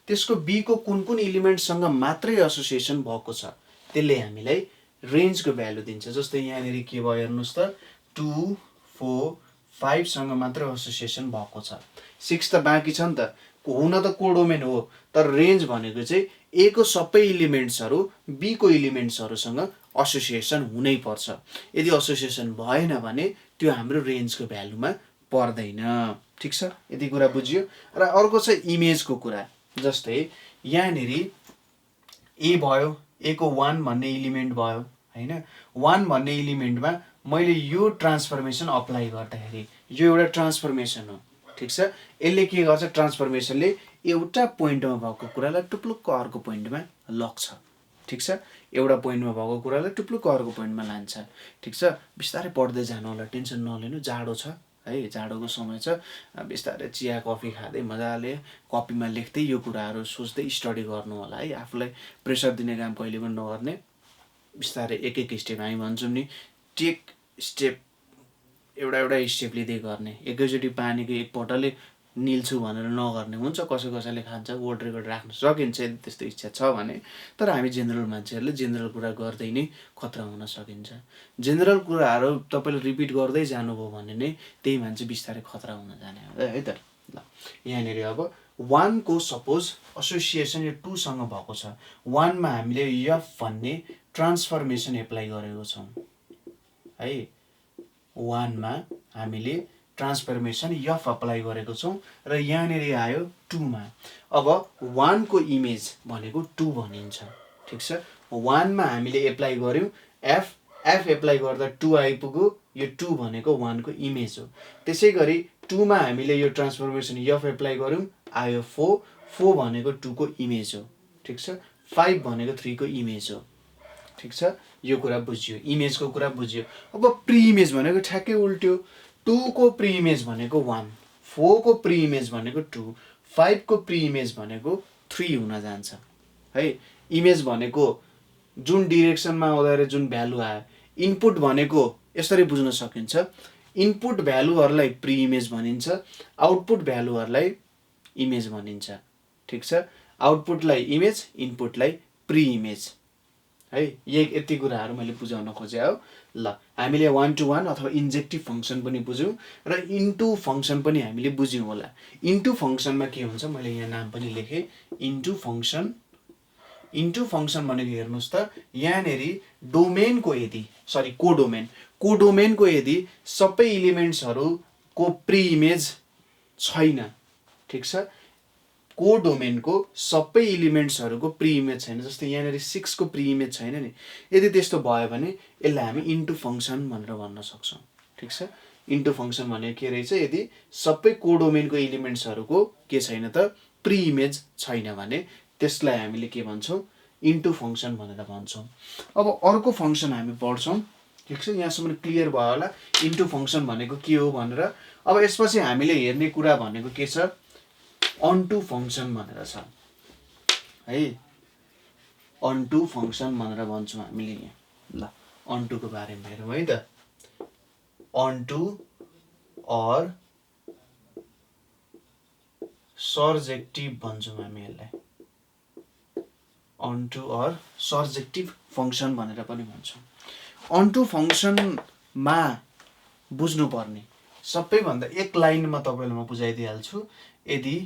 त्यसको बी को कुन कुन इलिमेन्टसँग मात्रै एसोसिएसन भएको छ त्यसले हामीलाई रेन्जको भ्यालु दिन्छ। जस्तै यहाँनिर के भयो हेर्नुहोस् त, 2 4 5 सँग मात्रै एसोसिएसन भएको छ, 6 त बाँकी छ नि त। हुन त कोडोमेन हो, तर रेन्ज भनेको चाहिँ ए को सबै इलिमेन्ट्सहरू बी को इलिमेन्ट्सहरूसँग एसोसिएसन हुनै पर्छ। यदि एसोसिएसन भएन भने त्यो हाम्रो रेन्जको भ्यालुमा पर्दैन। ठिक छ, यति कुरा बुझियो। र अर्को छ इमेजको कुरा। जस्तै यहाँनिर ए भयो, ए को 1 भन्ने इलिमेन्ट भयो हैन। 1 भन्ने इलिमेन्टमा मैले यो ट्रान्सफर्मेसन अप्लाई गर्दाखेरि यो एउटा ट्रान्सफर्मेसन हो। ठिक छ, यसले के गर्छ, ट्रान्सफर्मेसनले एउटा पोइन्टमा भएको कुरालाई टुप्लुक्क अर्को पोइन्टमा लग्छ। ठिक छ, एउटा पोइन्टमा भएको कुरालाई टुप्लुक्क अर्को पोइन्टमा लान्छ। ठिक छ, बिस्तारै पढ्दै जानु होला, टेन्सन नलिनु, जाडो छ है, जाडोको समय छ, बिस्तारै चिया कफी खाँदै मजाले कपीमा लेख्दै यो कुराहरू सोच्दै स्टडी गर्नु होला है। आफूलाई प्रेसर दिने काम कहिले पनि नगर्ने, बिस्तारै एक एक स्टेप, हामी भन्छौँ नि टेक स्टेप, एउटा एउटा स्टेप लिँदै गर्ने, एकैचोटि पानीको एकपल्टले निल्छु भनेर नगर्ने। हुन्छ कसैले खान्छ, वर्ल्ड रेकर्ड राख्न सकिन्छ यदि त्यस्तो इच्छा छ भने, तर हामी जेनरल मान्छेहरूले जेनरल कुरा गर्दै नै खतरा हुन सकिन्छ। जेनरल कुराहरू तपाईँले रिपिट गर्दै जानुभयो भने नै त्यही मान्छे बिस्तारै खतरा हुन जाने हो है त। ल यहाँनिर अब 1 को सपोज एसोसिएसन यो 2 सँग भएको छ। 1 मा हामीले एफ भन्ने ट्रान्सफर्मेसन एप्लाई गरेको छौँ है। 1 मा हामीले ट्रान्सफर्मेसन एफ अप्लाई गरेको छौँ र यहाँनिर आयो 2 मा। अब 1 को इमेज भनेको 2 भनिन्छ, ठिक छ। 1 मा हामीले एप्लाई गर्यौँ एफ एप्लाई गर्दा 2 आइपुग्यो, यो 2 भनेको 1 को इमेज हो। त्यसै गरी 2 मा हामीले यो ट्रान्सफर्मेसन एफ एप्लाई गर्यौँ, आयो 4 भनेको 2 को इमेज हो, ठिक छ। 5 भनेको 3 को इमेज हो, ठिक छ। यो कुरा बुझ्यो, इमेजको कुरा बुझ्यो। अब प्री इमेज भनेको ठ्याक्कै उल्ट्यो। 2 को प्री इमेज भनेको 1, 4 को प्री इमेज भनेको 2, 5 को प्री इमेज भनेको 3 हुन जान्छ है। इमेज भनेको जुन डिरेक्सनमा आउँदा जुन भ्यालु आयो, इनपुट भनेको यसरी बुझ्न सकिन्छ, इनपुट भ्यालुहरूलाई प्री इमेज भनिन्छ, आउटपुट भ्यालुहरूलाई इमेज भनिन्छ, ठिक छ। आउटपुटलाई इमेज, इनपुटलाई प्री इमेज है। यति कुराहरू मैले बुझाउन खोजेँ हो। ल हामीले 1 to 1 अथवा इन्जेक्टिभ फङ्सन पनि बुझ्यौँ र इन्टु फङ्सन पनि हामीले बुझ्यौँ होला। इन्टु फङ्सनमा के हुन्छ, मैले यहाँ नाम पनि लेखेँ, इन्टु फङ्सन। इन्टु फङ्सन भनेको हेर्नुहोस् त, यहाँनिर डोमेनको यदि कोडोमेनको यदि सबै इलिमेन्ट्सहरूको प्री इमेज छैन, ठिक छ। कोडोमेनको सबै इलिमेन्ट्सहरूको प्री इमेज छैन, जस्तै यहाँनिर 6 को प्री इमेज छैन नि, यदि त्यस्तो भयो भने यसलाई हामी इन्टु फङ्सन भनेर भन्न सक्छौँ, ठिक छ। इन्टु फङ्सन भनेको के रहेछ, यदि सबै कोडोमेनको इलिमेन्ट्सहरूको के छैन त प्री इमेज छैन भने त्यसलाई हामीले के भन्छौँ, इन्टु फङ्सन भनेर भन्छौँ। अब अर्को फङ्सन हामी पढ्छौँ, ठिक छ। यहाँसम्म क्लियर भयो होला इन्टु फङ्सन भनेको के हो भनेर। अब यसपछि हामीले हेर्ने कुरा भनेको के छ, अन्टु फङ्सन भनेर छ है। अन्टु फङ्सन भनेर भन्छौँ हामीले यहाँ। ल अन्टुको बारेमा हेरौँ है त। अन्टु अर सर्जेक्टिभ भन्छौँ हामी यसलाई, अन्टु अर सर्जेक्टिभ फङ्सन भनेर पनि भन्छौँ। अन्टु फङ्सनमा बुझ्नुपर्ने सबैभन्दा एक लाइनमा तपाईँलाई म बुझाइदिइहाल्छु, यदि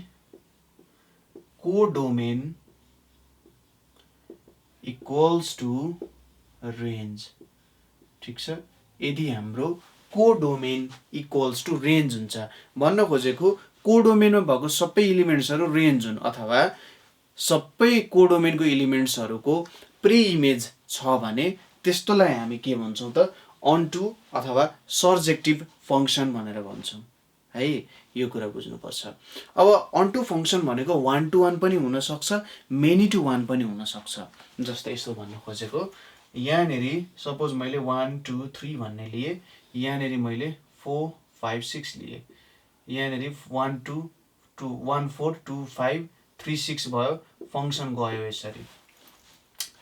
कोडोमेन इक्वल्स टु रेन्ज, ठिक छ। यदि हाम्रो कोडोमेन इक्वल्स टु रेन्ज हुन्छ, भन्न खोजेको कोडोमेनमा भएको सबै इलिमेन्ट्सहरू रेन्ज हुन् अथवा सबै कोडोमेनको इलिमेन्ट्सहरूको प्री इमेज छ भने त्यस्तोलाई हामी के भन्छौँ त, अन्टु अथवा सर्जेक्टिभ फङ्सन भनेर भन्छौँ है। यो कुरा बुझ्नुपर्छ। अब अन्टु फङ्सन भनेको 1 to 1 पनि हुनसक्छ, मेनी टु 1 पनि हुनसक्छ। जस्तै यस्तो भन्नु खोजेको, यहाँनिर सपोज मैले 1 2 3 भन्ने लिएँ, यहाँनिर मैले 4 5 6 लिएँ, यहाँनिर 1 2 1 4 2 5 3 6 भयो, फङ्सन गयो यसरी,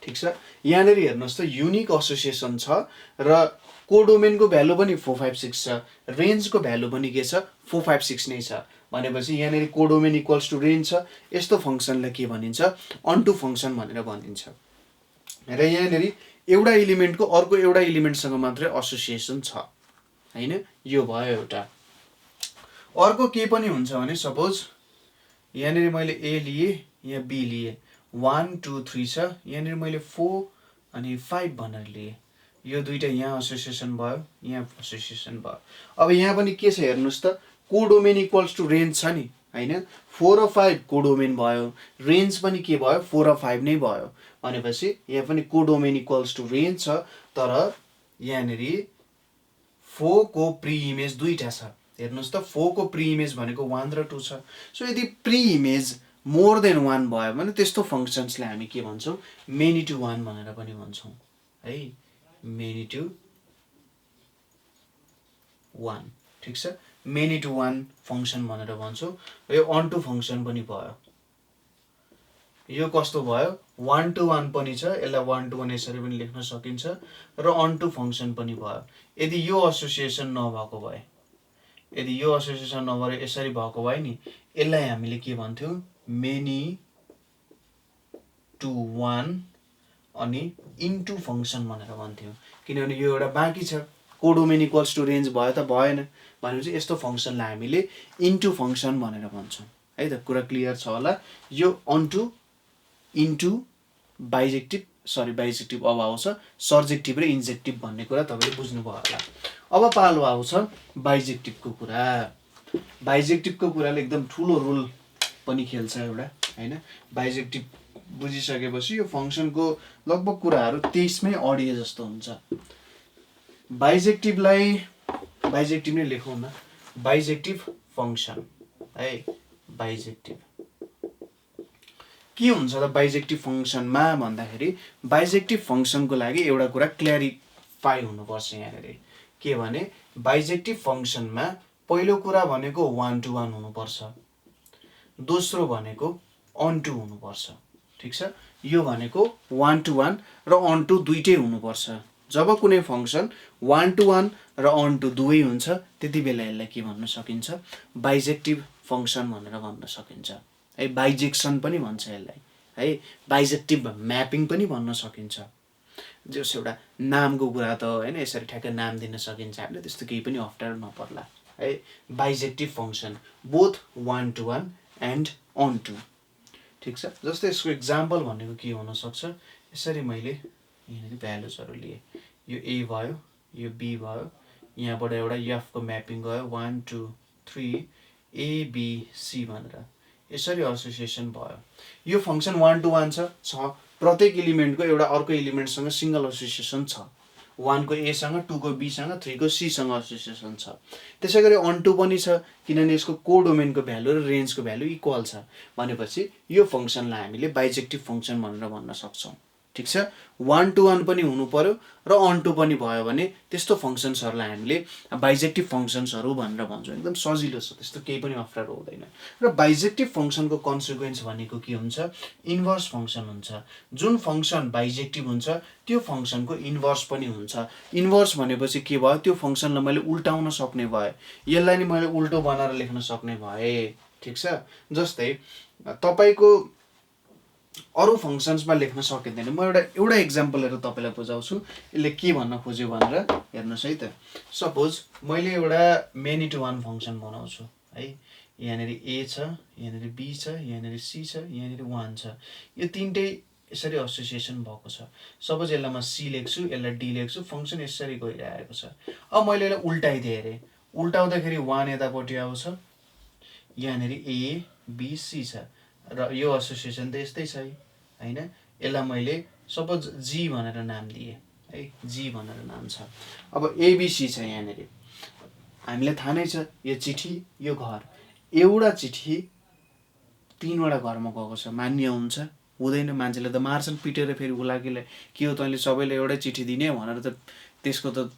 ठिक छ। यहाँनिर हेर्नुहोस् त युनिक एसोसिएसन छ र कोडोमेनको भ्यालु पनि 4 5 6 छ, रेन्जको भ्यालु पनि के छ 4 5 6 नै छ भनेपछि यहाँनिर कोडोमेन इक्वल्स टु रेन्ज छ। यस्तो फङ्सनलाई के भनिन्छ, अन्टु फङ्सन भनेर भनिन्छ। र यहाँनिर एउटा इलिमेन्टको अर्को एउटा इलिमेन्टसँग मात्रै एसोसिएसन छ हैन, यो भयो एउटा। अर्को के पनि हुन्छ भने सपोज यहाँनिर मैले ए लिएँ, यहाँ बी लिएँ, 1 2 3 छ, यहाँनिर मैले 4 अनि 5 भनेर लिएँ, यो दुईटा यहाँ एसोसिएसन भयो, यहाँ एसोसिएसन भयो। अब यहाँ पनि के छ हेर्नुहोस् त, कोडोमेन इक्वल्स टु रेन्ज छ नि हैन, 4 र 5 कोडोमेन भयो, रेन्ज पनि के भयो 4 र 5 नै भयो भनेपछि यहाँ पनि कोडोमेन इक्वल्स टु रेन्ज छ। तर यहाँनिर 4 को प्री इमेज दुईटा छ, हेर्नुहोस् त 4 को प्री इमेज भनेको 1 र 2 छ। सो यदि प्री इमेज मोर देन 1 भयो भने त्यस्तो फङ्सन्सलाई हामी के भन्छौँ, मेनी टु 1 भनेर पनि भन्छौँ है, मेनी टु 1, ठिक छ। मेनी टु वान फङ्सन भनेर भन्छौँ। यो अन टु फङ्सन पनि भयो। यो कस्तो भयो, 1 to 1 पनि छ, यसलाई 1 to 1 यसरी पनि लेख्न सकिन्छ र अन टु फङ्सन पनि भयो। यदि यो एसोसिएसन नभएको भए, यदि यो एसोसिएसन नभएर यसरी भएको भए नि, यसलाई हामीले के भन्थ्यौँ, मेनी टु वान अनि इन्टु फङ्सन भनेर भन्थ्यौँ। किनभने यो एउटा बाँकी छ, कोडोमेन इक्वल्स टु रेन्ज भयो त भएन, भनेपछि यस्तो फङ्सनलाई हामीले इन्टु फङ्सन भनेर भन्छौँ है त। कुरा क्लियर छ होला। यो अनटु, इन्टु, बाइजेक्टिभ अब आउँछ, सर्जेक्टिभ र इन्जेक्टिभ भन्ने कुरा तपाईँले बुझ्नुभयो होला। अब पालो आउँछ बाइजेक्टिभको कुरा। बाइजेक्टिभको कुराले एकदम ठुलो रोल पनि खेल्छ एउटा होइन। बाइजेक्टिभ बुझिसकेपछि यो फङ्सनको लगभग कुराहरू 23मै अडिए जस्तो हुन्छ। बाइजेक्टिभ नै लेखौँ न, बाइजेक्टिभ फङ्सन है। बाइजेक्टिभ के हुन्छ त बाइजेक्टिभ फङ्सनमा भन्दाखेरि, बाइजेक्टिभ फङ्सनको लागि एउटा कुरा क्ल्यारिफाई हुनुपर्छ यहाँनिर। के भने बाइजेक्टिभ फङ्सनमा पहिलो कुरा भनेको 1 to 1 हुनुपर्छ, दोस्रो भनेको अन टु हुनुपर्छ। ठिक छ, यो भनेको 1 to 1 र अन टु दुइटै हुनुपर्छ। जब कुनै फङ्सन 1 to 1 र अन टु दुवै हुन्छ, त्यति बेला यसलाई के भन्न सकिन्छ, बाइजेक्टिभ फङ्सन भनेर भन्न सकिन्छ है। बाइजेक्सन पनि भन्छ यसलाई है, बाइजेक्टिभ म्यापिङ पनि भन्न सकिन्छ। जस एउटा नामको कुरा त होइन, यसरी ठ्याक्कै नाम दिन सकिन्छ हामीले, त्यस्तो केही पनि अप्ठ्यारो नपर्ला है। Bijective function both 1 to 1 and onto. ठिक छ, जस्तै यसको इक्जाम्पल भनेको के हुनसक्छ, यसरी मैले यहाँनिर भ्यालुजहरू लिएँ, यो ए भयो, यो बी भयो, यहाँबाट एउटा एफको म्यापिङ गयो 1 2 3 ABC भनेर, यसरी एसोसिएसन भयो। यो फङ्सन 1 to 1 छ, प्रत्येक इलिमेन्टको एउटा अर्को इलिमेन्टसँग सिङ्गल एसोसिएसन छ। 1 को एसँग, 2 को बीसँग, 3 को सीसँग एसोसिएसन छ। त्यसै गरी अन टु पनि छ, किनभने यसको कोडोमेनको भ्यालु र रेन्जको भ्यालु इक्वल छ। भनेपछि यो फङ्सनलाई हामीले बाइजेक्टिभ फङ्सन भनेर भन्न सक्छौँ। ठिक छ, 1 to 1 पनि हुनु पर्यो र अन टु पनि भयो भने त्यस्तो फङ्सन्सहरूलाई हामीले बाइजेक्टिभ फङ्सन्सहरू भनेर भन्छौँ। एकदम सजिलो छ, त्यस्तो केही पनि अप्ठ्यारो हुँदैन। र बाइजेक्टिभ फङ्सनको कन्सिक्वेन्स भनेको के हुन्छ, इन्भर्स फङ्सन हुन्छ। जुन फङ्सन बाइजेक्टिभ हुन्छ त्यो फङ्सनको इन्भर्स पनि हुन्छ। इन्भर्स भनेपछि के भयो, त्यो फङ्सनलाई मैले उल्टाउन सक्ने भए, यसलाई नि मैले उल्टो बनाएर लेख्न सक्ने भए। ठिक छ, जस्तै तपाईँको अरू फङ्सन्समा लेख्न सकिँदैन। म एउटा इक्जाम्पलहरू तपाईँलाई बुझाउँछु, यसले के भन्न खोज्यो भनेर हेर्नुहोस् है त। सपोज मैले एउटा मेनी टु वान फङ्सन बनाउँछु है। यहाँनिर ए छ, यहाँनिर बी छ, यहाँनिर सी छ, यहाँनिर 1 छ। यो तिनटै यसरी एसोसिएसन भएको छ। सपोज यसलाई म सी लेख्छु, यसलाई डी लेख्छु, फङ्सन यसरी गइरहेको छ। अब मैले यसलाई उल्टाइदिएँ अरे, उल्टाउँदाखेरि 1 यतापट्टि आउँछ, यहाँनिर ए बी सी छ र यो एसोसिएसन त यस्तै छ होइन। यसलाई मैले सपोज जी भनेर नाम दिएँ है, जी भनेर नाम छ। अब एबिसी छ यहाँनिर, हामीलाई थाहा नै छ यो चिठी, यो घर। एउटा चिठी 3वटा घरमा गएको छ, मान्य हुन्छ हुँदैन? मान्छेले त मार्छन् पिटेर, फेरि उलाकीलाई के हो तैँले सबैलाई एउटै चिठी दिने भनेर त त्यसको त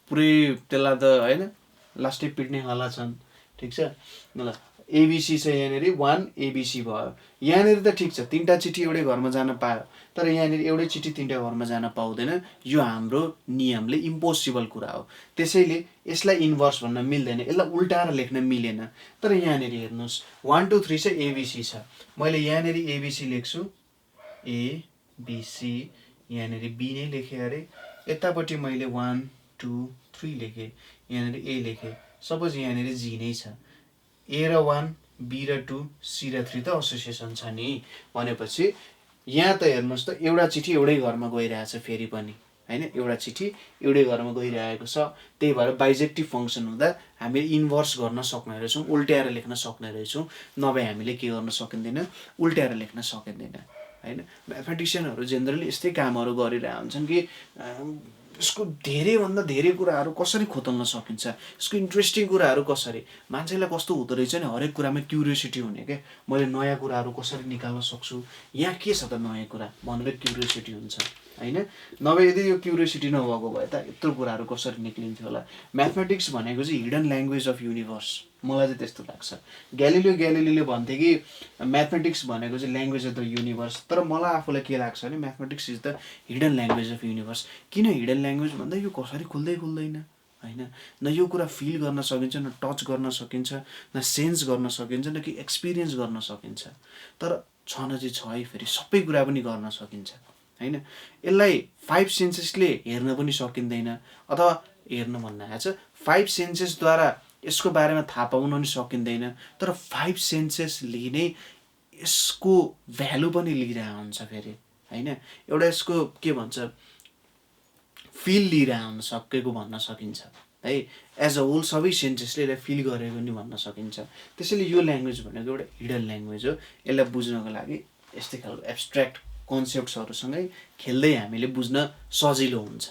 पुरै त्यसलाई त होइन लास्टै पिट्नेवाला छन्। ठिक छ, ल एबिसी छ यहाँनिर, 1 एबिसी भयो। यहाँनिर त ठिक छ, 3टा चिठी एउटै घरमा जान पायो, तर यहाँनिर एउटै चिठी 3टा घरमा जान पाउँदैन। यो हाम्रो नियमले इम्पोसिबल कुरा हो। त्यसैले यसलाई इन्भर्स भन्न मिल्दैन, यसलाई उल्टाएर लेख्न मिलेन। तर यहाँनिर हेर्नुहोस् 1 2 3 छ, एबिसी छ। मैले यहाँनिर एबिसी लेख्छु, एबिसी, यहाँनिर बी नै लेखेँ अरे, यतापट्टि मैले 1 2 3 लेखेँ, यहाँनिर ए लेखेँ। सपोज यहाँनिर जी नै छ, ए र 1, बी र 2, सी र 3 त एसोसिएसन छ नि। भनेपछि यहाँ त हेर्नुहोस् त, एउटा चिठी एउटै घरमा गइरहेछ फेरि पनि होइन, एउटा चिठी एउटै घरमा गइरहेको छ। त्यही भएर बाइजेक्टिभ फङ्सन हुँदा हामीले इन्भर्स गर्न सक्ने रहेछौँ, उल्ट्याएर लेख्न सक्ने रहेछौँ। नभए हामीले के गर्न सकिँदैन, उल्ट्याएर लेख्न सकिँदैन होइन। म्याथमेटिसियनहरू जेनरली यस्तै कामहरू गरिरहेको हुन्छन् कि यसको धेरैभन्दा धेरै कुराहरू कसरी खोतल्न सकिन्छ, यसको इन्ट्रेस्टिङ कुराहरू कसरी, मान्छेलाई कस्तो हुँदो रहेछ नि, हरेक कुरामा क्युरियोसिटी हुने क्या। मैले नयाँ कुराहरू कसरी निकाल्न सक्छु, यहाँ के छ त नयाँ कुरा भनेर क्युरियोसिटी हुन्छ। हैन। नभए यदि यो क्युरियोसिटी नभएको भए त यत्रो कुराहरू कसरी निक्लिन्थ्यो होला। म्याथमेटिक्स भनेको चाहिँ हिडन ल्याङ्ग्वेज अफ युनिभर्स, मलाई चाहिँ त्यस्तो लाग्छ। ग्यालिलीले भन्थे कि म्याथमेटिक्स भनेको चाहिँ ल्याङ्ग्वेज अफ द युनिभर्स, तर मलाई आफूलाई के लाग्छ भने mathematics is the hidden language of universe. किन हिडन ल्याङ्ग्वेज भन्दा यो कसरी खुल्दैन हैन। न यो कुरा फिल गर्न सकिन्छ, न टच गर्न सकिन्छ, न सेन्स गर्न सकिन्छ, न कि एक्सपिरियन्स गर्न सकिन्छ। तर छन चाहिँ छ है, फेरि सबै कुरा पनि गर्न सकिन्छ हैन। यसलाई 5 सेन्सेसले हेर्न पनि सकिँदैन, अथवा हेर्न भन्न आएछ 5 सेन्सेसद्वारा यसको बारेमा थाहा पाउन पनि सकिँदैन। तर 5 सेन्सेसले नै यसको भ्यालु पनि लिइरहेको हुन्छ फेरि हैन। एउटा यसको के भन्छ फिल लिइरहेको हुन सकेको भन्न सकिन्छ है। एज अ होल सबै सेन्सेसले यसलाई फिल गरेको नि भन्न सकिन्छ। त्यसैले यो ल्याङ्ग्वेज भनेको एउटा हिडन ल्याङ्ग्वेज हो। यसलाई बुझ्नको लागि यस्तै खालको एब्स्ट्र्याक्ट कन्सेप्ट्सहरूसँगै खेल्दै हामीले बुझ्न सजिलो हुन्छ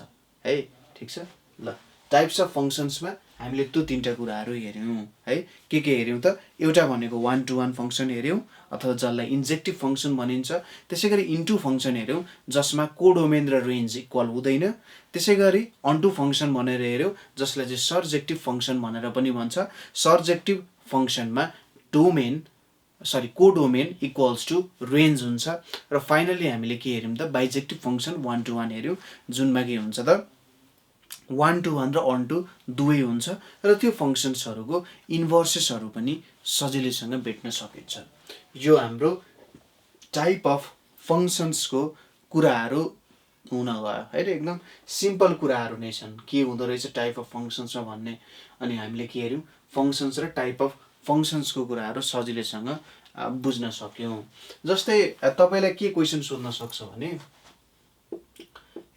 है। ठिक छ ल। टाइप्स अफ फङ्सन्समा हामीले त्यो 3टा कुराहरू हेऱ्यौँ है। के हेऱ्यौँ त? एउटा भनेको 1 to 1 फङ्सन हेऱ्यौँ, अथवा जसलाई इन्जेक्टिभ फङ्सन भनिन्छ। त्यसै गरी इन्टु फङ्सन हेऱ्यौँ, जसमा कोडोमेन र रेन्ज इक्वल हुँदैन। त्यसै गरी अन्टु फङ्सन भनेर हेऱ्यौँ, जसलाई चाहिँ सर्जेक्टिभ फङ्सन भनेर पनि भन्छ। सर्जेक्टिभ फङ्सनमा कोडोमेन इक्वल्स टु रेन्ज हुन्छ। र फाइनली हामीले के हेऱ्यौँ त? बाइजेक्टिभ फङ्सन 1 to 1 हेऱ्यौँ, जुनमा के हुन्छ त 1 to 1 र अन्टु दुवै हुन्छ। र त्यो फङ्सन्सहरूको इन्भर्सेसहरू पनि सजिलैसँग भेट्न सकिन्छ। यो हाम्रो टाइप अफ फङ्सन्सको कुराहरू हुन गयो है। एकदम सिम्पल कुराहरू नै छन् के हुँदो रहेछ टाइप अफ फङ्सन्समा भन्ने। अनि हामीले के हेऱ्यौँ? फङ्सन्स र टाइप अफ फङ्सन्सको कुराहरू सजिलैसँग बुझ्न सक्यौँ। जस्तै तपाईँलाई के क्वेसन सोध्न सक्छ भने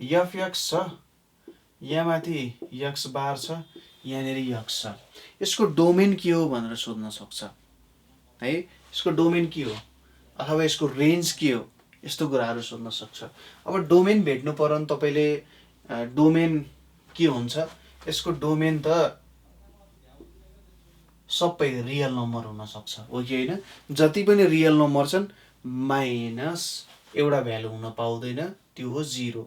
एफ एक्स छ, यहाँ माथि एक्स बार छ, यहाँनिर एक्स छ, यसको डोमेन के हो भनेर सोध्न सक्छ है। यसको डोमेन के हो अथवा यसको रेन्ज के हो, यस्तो कुराहरू सोध्न सक्छ। अब डोमेन भेट्नु पर्यो भने तपाईँले डोमेन के हुन्छ? यसको डोमेन त सबै रियल नम्बर हुनसक्छ हो कि होइन। जति पनि रियल नम्बर छन् माइनस एउटा भ्यालु हुन पाउँदैन, त्यो हो 0।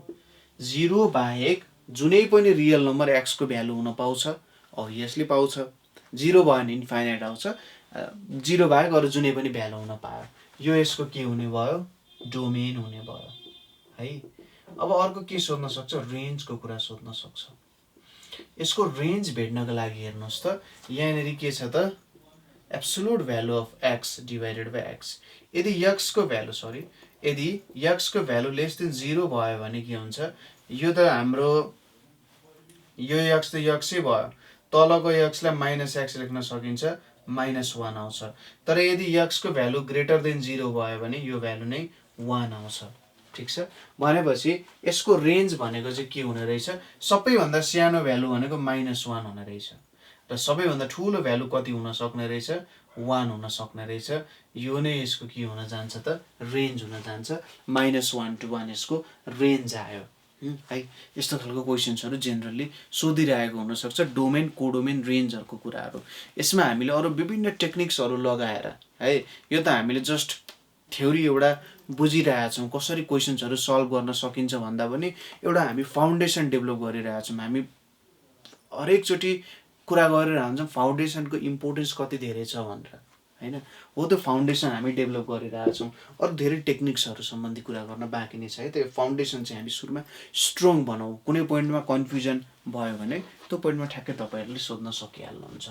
0 बाहेक जुनै पनि रियल नम्बर एक्सको भ्यालु हुन पाउँछ, अभियसली पाउँछ। 0 भयो भने इन्फाइनाइट आउँछ, 0 बाहेक अरू जुनै पनि भ्यालु हुन पायो। यो यसको के हुने भयो? डोमेन हुने भयो है। अब अर्को के सोध्न सक्छ? रेन्जको कुरा सोध्न सक्छ। यसको रेन्ज भेट्नको लागि हेर्नुहोस् त, यहाँनिर के छ त? Absolute value of x divided by x. यदि एक्सको भ्यालु लेस देन 0 भयो भने के हुन्छ? यो त हाम्रो यो एक्स त एक्सै भयो, तलको एक्सलाई माइनस एक्स लेख्न सकिन्छ, -1 आउँछ। तर यदि एक्सको भ्यालु ग्रेटर देन 0 भयो भने यो भ्यालु नै 1 आउँछ। ठिक छ। भनेपछि यसको रेन्ज भनेको चाहिँ के हुने रहेछ? सबैभन्दा सानो भ्यालु भनेको -1 हुने रहेछ, र सबैभन्दा ठुलो भ्यालु कति हुन सक्ने रहेछ? 1 हुन सक्ने रहेछ। यो नै यसको के हुन जान्छ त? रेन्ज हुन जान्छ। -1 to 1 यसको रेन्ज आयो है। यस्तो खालको क्वेसन्सहरू जेनरली सोधिरहेको हुनसक्छ, डोमेन कोडोमेन रेन्जहरूको कुराहरू। यसमा हामीले अरू विभिन्न टेक्निक्सहरू लगाएर है, यो त हामीले जस्ट थ्योरी एउटा बुझिरहेछौँ, कसरी क्वेसन्सहरू सल्भ गर्न सकिन्छ भन्दा पनि एउटा हामी फाउन्डेसन डेभलप गरिरहेछौँ। हामी हरेकचोटि कुरा गरेर हुन्छौँ फाउन्डेसनको इम्पोर्टेन्स कति धेरै छ भनेर हैन। हो त्यो फाउन्डेसन हामी डेभलप गरिरहेछौँ। अरू धेरै टेक्निक्सहरू सम्बन्धी कुरा गर्न बाँकी नै छ है। त्यो फाउन्डेसन चाहिँ हामी सुरुमा स्ट्रङ बनाऊ। कुनै पोइन्टमा कन्फ्युजन भयो भने त्यो पोइन्टमा ठ्याक्कै तपाईँहरूले सोध्न सकिहाल्नुहुन्छ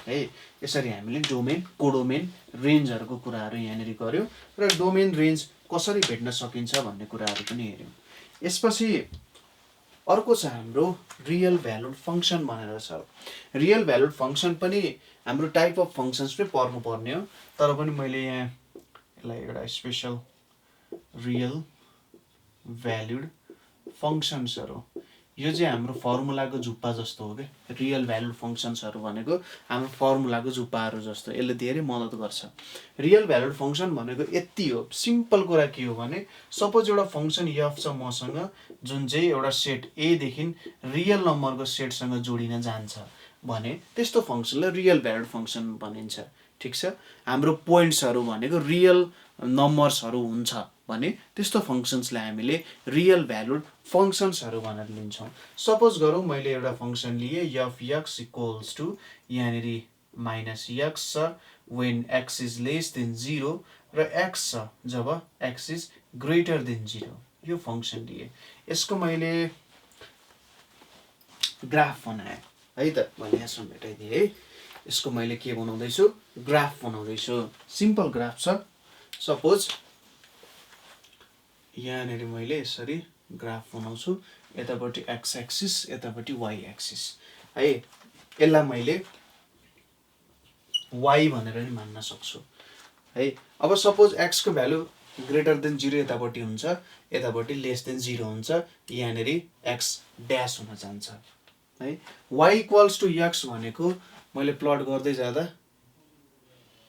है। यसरी हामीले डोमेन कोडोमेन रेन्जहरूको कुराहरू यहाँनिर गऱ्यौँ र डोमेन रेन्ज कसरी भेट्न सकिन्छ भन्ने कुराहरू पनि हेऱ्यौँ। यसपछि अर्को छ हाम्रो रियल भ्यालुड फङ्सन भनेर छ। रियल भ्यालुड फङ्सन पनि हाम्रो टाइप अफ फङ्सन्समै पर्नुपर्ने हो, तर पनि मैले यहाँ यसलाई एउटा स्पेसल रियल भ्यालुड फङ्सन्सहरू, यो चाहिँ हाम्रो फर्मुलाको जुप्पा जस्तो हो क्या। रियल भ्यालुड फङ्सन्सहरू भनेको हाम्रो फर्मुलाको जुप्पाहरू जस्तो, यसले धेरै मद्दत गर्छ। रियल भ्यालुड फङ्सन भनेको यति हो, सिम्पल कुरा के हो भने सपोज एउटा फङ्सन एफ छ मसँग, जुन चाहिँ एउटा सेट एदेखि रियल नम्बरको सेटसँग जोडिन जान्छ भने त्यस्तो फङ्सनलाई रियल भ्यालुड फङ्सन भनिन्छ। ठिक छ। हाम्रो पोइन्ट्सहरू भनेको रियल नम्बर्सहरू हुन्छ भने त्यस्तो फङ्सन्सलाई हामीले रियल भ्यालुड फङ्सन्सहरू भनेर लिन्छौँ। सपोज गरौँ मैले एउटा फङ्सन लिएँ एफ एक्स इक्वल्स टु यहाँनिर माइनस एक्स छ when x is lace than 0 र एक्स छ जब एक्स इज ग्रेटर देन 0। यो फङ्सन लिएँ, यसको मैले ग्राफ बनाएँ है त, मैले यहाँसम्म भेटाइदिएँ है। यसको मैले के बनाउँदैछु, ग्राफ बनाउँदैछु। सिम्पल ग्राफ छ। सपोज यहाँनिर मैले यसरी ग्राफ बनाउँछु, यतापट्टि एक्स एक्सिस यतापट्टि वाइ एक्सिस है। यसलाई मैले वाइ भनेर नि मान्न सक्छु है। अब सपोज एक्सको भ्यालु ग्रेटर देन 0 यतापट्टि हुन्छ, यतापट्टि लेस देन 0 हुन्छ, यहाँनिर एक्स ड्यास हुन जान्छ है। वाइ इक्वल्स टु एक्स भनेको मैले प्लट गर्दै जाँदा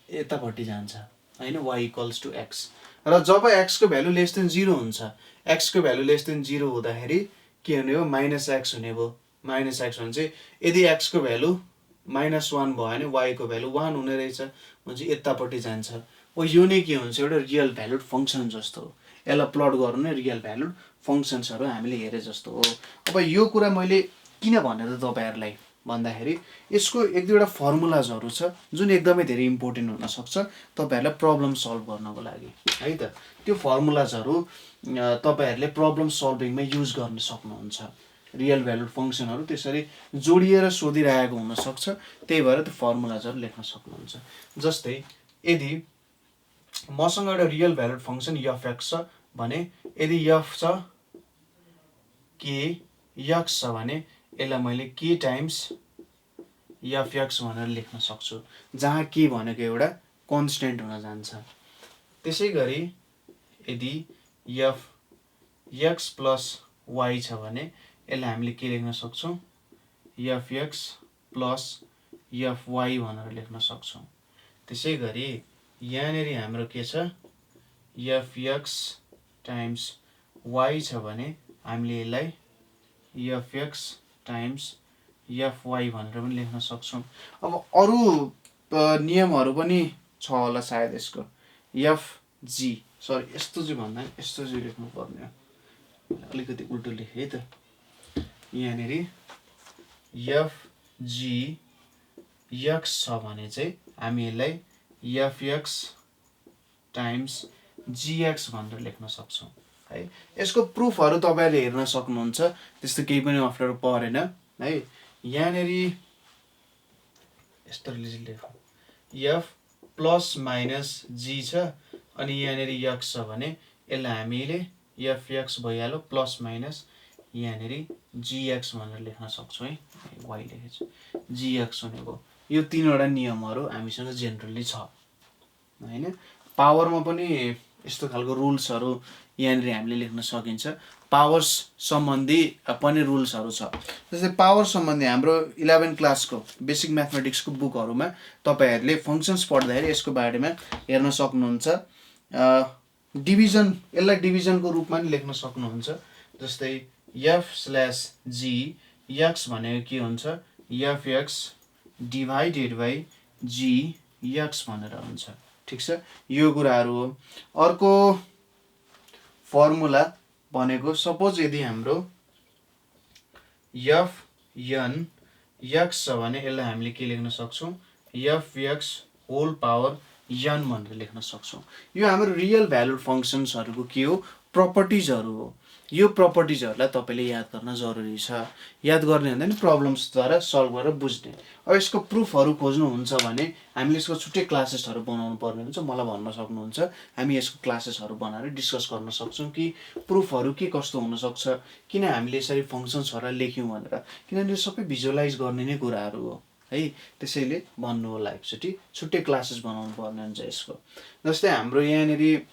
यतापट्टि जान्छ होइन, वाइ इक्वल्स टु एक्स। र जब एक्सको भ्यालु लेस देन 0 हुन्छ, एक्सको भ्यालु लेस देन 0 हुँदाखेरि के हुने हो, माइनस एक्स हुने भयो। माइनस एक्स भने चाहिँ यदि एक्सको भ्यालु -1 भयो भने वाइको भ्यालु 1 हुने रहेछ, भने यतापट्टि जान्छ। यो नै के हुन्छ, एउटा रियल भ्यालुड फङ्सन जस्तो हो। यसलाई प्लट गर्नु नै रियल भ्यालुड फङ्सन्सहरू हामीले हेरे जस्तो हो। अब यो कुरा मैले किन भनेर तपाईँहरूलाई भन्दाखेरि यसको एक दुईवटा फर्मुलाजहरू छ जुन एकदमै धेरै इम्पोर्टेन्ट हुनसक्छ तपाईँहरूलाई प्रब्लम सल्भ गर्नको लागि है त। त्यो फर्मुलाजहरू तपाईँहरूले प्रब्लम सल्भिङमा युज गर्न सक्नुहुन्छ। रियल भ्यालुड फङ्सनहरू त्यसरी जोडिएर सोधिरहेको हुनसक्छ, त्यही भएर त्यो फर्मुलाजहरू लेख्न सक्नुहुन्छ। जस्तै यदि मसँग एउटा real valued function F x छ भने, यदि एफ छ के एक्स छ भने यसलाई मैले के टाइम्स एफ एक्स भनेर लेख्न सक्छु, जहाँ के भनेको एउटा कन्स्टेन्ट हुन जान्छ। त्यसै गरी यदि एफ एक्स प्लस वाइ छ भने यसलाई हामीले के लेख्न सक्छौँ, f x plus F Y भनेर लेख्न सक्छौँ। त्यसै गरी यहाँनिर हाम्रो के छ, एफ एक्स टाइम्स वाइ छ भने हामीले यसलाई F x times F Y भनेर पनि लेख्न सक्छौँ। अब अरू नियमहरू पनि छ होला सायद यसको, एफ जी सरी यस्तो चाहिँ भन्दा यस्तो चाहिँ लेख्नु पर्ने हो, अलिकति उल्टो लेखेँ है त। यहाँनिर एफ जी एक्स छ भने चाहिँ हामी यसलाई एफ एक्स टाइम्स जिएक्स भनेर लेख्न सक्छौँ है। यसको प्रुफहरू तपाईँहरूले हेर्न सक्नुहुन्छ, त्यस्तो केही पनि अप्ठ्यारो परेन है। यहाँनिर यस्तो लेखौँ, एफ प्लस माइनस जी छ अनि यहाँनिर एक्स छ भने यसलाई हामीले एफ एक्स भइहाल्यो प्लस माइनस यहाँनिर जिएक्स भनेर लेख्न सक्छौँ है। वाइ लेखेको छु, जिएक्स हुने भयो। यो तीनवटा नियमहरू हामीसँग जेनरली छ होइन। पावरमा पनि यस्तो खालको रुल्सहरू यहाँनिर हामीले लेख्न सकिन्छ। पावर्स सम्बन्धी पनि रुल्सहरू छ। जस्तै पावर सम्बन्धी हाम्रो 11 क्लासको बेसिक म्याथमेटिक्सको बुकहरूमा तपाईँहरूले फङ्सन्स पढ्दाखेरि यसको बारेमा हेर्न सक्नुहुन्छ। डिभिजन, यसलाई डिभिजनको रूपमा नि लेख्न सक्नुहुन्छ। जस्तै एफ स्ल्यास जी एक्स भनेको के हुन्छ, f x divided by g x भनेर हुन्छ। ठिक छ, यो कुराहरू हो। अर्को फर्मुला भनेको सपोज यदि हाम्रो एफ एन एक्स छ भने यसलाई हामीले के लेख्न सक्छौँ, f x whole power n भनेर लेख्न सक्छौँ। यो हाम्रो रियल भ्यालुड फङ्सन्सहरूको के हो, प्रपर्टिजहरू हो। यो प्रपर्टिजहरूलाई तपाईँले याद गर्न जरुरी छ। याद गर्ने भन्दा नि प्रब्लम्सद्वारा सल्भ गरेर बुझ्ने। अब यसको प्रुफहरू खोज्नुहुन्छ भने हामीले यसको छुट्टै क्लासेसहरू बनाउनु पर्ने हुन्छ, मलाई भन्न सक्नुहुन्छ। हामी यसको क्लासेसहरू बनाएर डिस्कस गर्न सक्छौँ कि प्रुफहरू के कस्तो हुनसक्छ, किन हामीले यसरी फङ्सन्सहरूलाई लेख्यौँ भनेर, किनभने यो सबै भिजुअलाइज गर्ने नै कुराहरू हो है। त्यसैले भन्नु होला एकचोटि छुट्टै क्लासेस बनाउनु पर्ने हुन्छ यसको। जस्तै हाम्रो यहाँनिर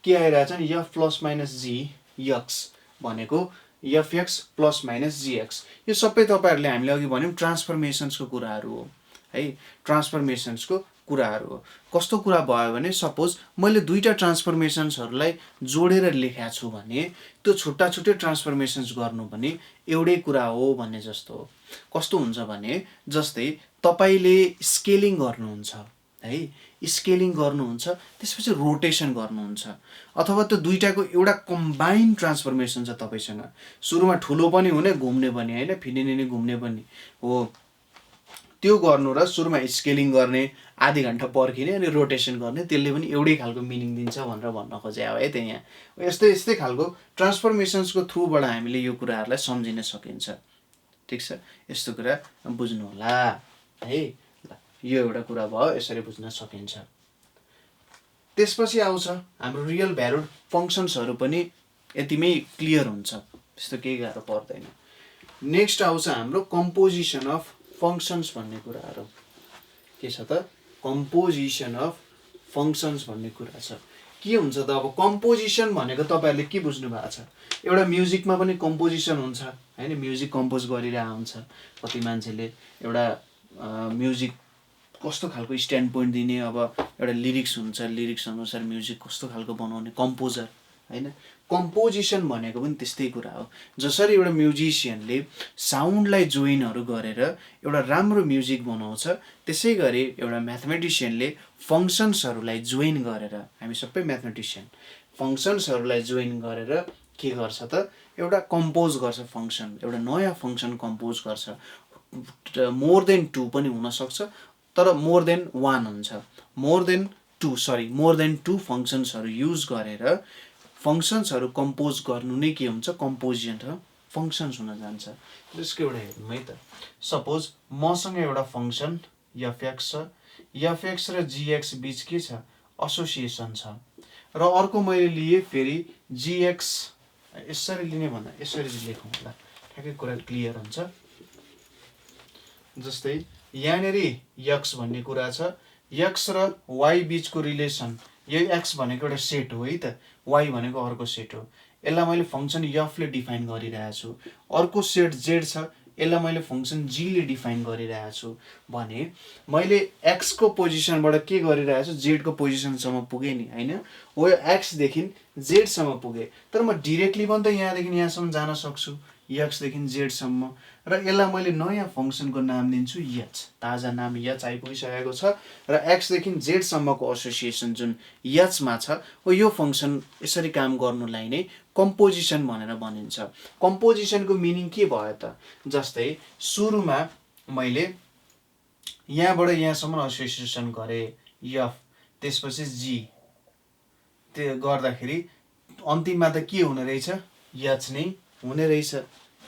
के आइरहेछ नि, एफ प्लस माइनस जी एक्स भनेको F x plus minus GX. यो सबै तपाईँहरूले हामीले अघि भन्यौँ ट्रान्सफर्मेसन्सको कुराहरू हो है। ट्रान्सफर्मेसन्सको कुराहरू हो। कस्तो कुरा भयो भने सपोज मैले दुईवटा ट्रान्सफर्मेसन्सहरूलाई जोडेर लेखेको छु भने त्यो छुट्टा छुट्टै ट्रान्सफर्मेसन्स गर्नु पनि एउटै कुरा हो भन्ने जस्तो हो। कस्तो हुन्छ भने जस्तै तपाईँले स्केलिङ गर्नुहुन्छ है, स्केलिङ गर्नुहुन्छ, त्यसपछि रोटेसन गर्नुहुन्छ, अथवा त्यो दुईटाको एउटा कम्बाइन्ड ट्रान्सफर्मेसन छ तपाईँसँग। सुरुमा ठुलो पनि हुने, घुम्ने पनि, होइन, फिनिने घुम्ने पनि हो, त्यो गर्नु र सुरुमा स्केलिङ गर्ने, आधी घन्टा पर्खिने अनि रोटेसन गर्ने, त्यसले पनि एउटै खालको मिनिङ दिन्छ भनेर भन्न खोजे हो है। त्यहाँ यस्तै यस्तै खालको ट्रान्सफर्मेसन्सको थ्रुबाट हामीले यो कुराहरूलाई सम्झिन सकिन्छ। ठिक छ, यस्तो कुरा बुझ्नु होला है। ल, यो एउटा कुरा भयो, यसरी बुझ्न सकिन्छ। त्यसपछि आउँछ हाम्रो रियल भ्यालुड फङ्सन्सहरू पनि यतिमै क्लियर हुन्छ, त्यस्तो केही गाह्रो पर्दैन। नेक्स्ट आउँछ हाम्रो कम्पोजिसन अफ फङ्सन्स भन्ने कुराहरू। के छ त? कम्पोजिसन अफ फङ्सन्स भन्ने कुरा छ। के हुन्छ त? अब कम्पोजिसन भनेको तपाईँहरूले के बुझ्नु भएको छ? एउटा म्युजिकमा पनि कम्पोजिसन हुन्छ होइन, म्युजिक कम्पोज गरिरहेको हुन्छ। कति मान्छेले एउटा म्युजिक कस्तो खालको स्ट्यान्ड पोइन्ट दिने, अब एउटा लिरिक्स हुन्छ, लिरिक्स अनुसार म्युजिक कस्तो खालको बनाउने कम्पोजर होइन। कम्पोजिसन भनेको पनि त्यस्तै कुरा हो। जसरी एउटा म्युजिसियनले साउन्डलाई जोइनहरू गरेर एउटा राम्रो म्युजिक बनाउँछ, त्यसै गरी एउटा म्याथमेटिसियनले फङ्सन्सहरूलाई जोइन गरेर, हामी सबै म्याथमेटिसियन, फङ्सन्सहरूलाई जोइन गरेर के गर्छ त? एउटा कम्पोज गर्छ फङ्सन, एउटा नयाँ फङ्सन कम्पोज गर्छ। मोर देन 2 पनि हुनसक्छ, तर मोर देन 1 हुन्छ। मोर देन 2 फङ्सन्सहरू युज गरेर फङ्सन्सहरू कम्पोज गर्नु नै के हुन्छ? कम्पोजिसन र फङ्सन्स हुन जान्छ। त्यसको एउटा हेर्नु है त। सपोज मसँग एउटा फङ्सन एफएक्स छ, एफएक्स र जीएक्स बिच के छ? एसोसिएसन छ। र अर्को मैले लिएँ फेरि जीएक्स, यसरी लिने भन्दा यसरी लेखौँ होला, ठ्याक्कै कुरा क्लियर हुन्छ। जस्तै यहाँनिर एक्स भन्ने कुरा छ, एक्स र वाइ बिचको रिलेसन, यही एक्स भनेको एउटा सेट हो है त, वाइ भनेको अर्को सेट हो। यसलाई मैले फङ्सन एफले डिफाइन गरिरहेको छु। अर्को सेट जेड छ, यसलाई मैले फङ्सन जीले डिफाइन गरिरहेको छु भने मैले एक्सको पोजिसनबाट के गरिरहेको छु? जेडको पोजिसनसम्म पुगेँ नि होइन, हो यो एक्सदेखि जेडसम्म पुगेँ। तर म डिरेक्टली पनि त यहाँदेखि यहाँसम्म जान सक्छु, एक्सदेखि जेडसम्म। र यसलाई मैले नयाँ फङ्सनको नाम दिन्छु एच, ताजा नाम एच आइपुगिसकेको छ। र एक्सदेखि जेडसम्मको एसोसिएसन जुन एचमा छ, हो यो फङ्सन यसरी काम गर्नुलाई नै कम्पोजिसन भनेर भनिन्छ। कम्पोजिसनको मिनिङ के भयो त? जस्तै सुरुमा मैले यहाँबाट यहाँसम्म एसोसिएसन गरेँ एफ, त्यसपछि जी, त्यो गर्दाखेरि अन्तिममा त के हुने रहेछ? एच नै हुने रहेछ।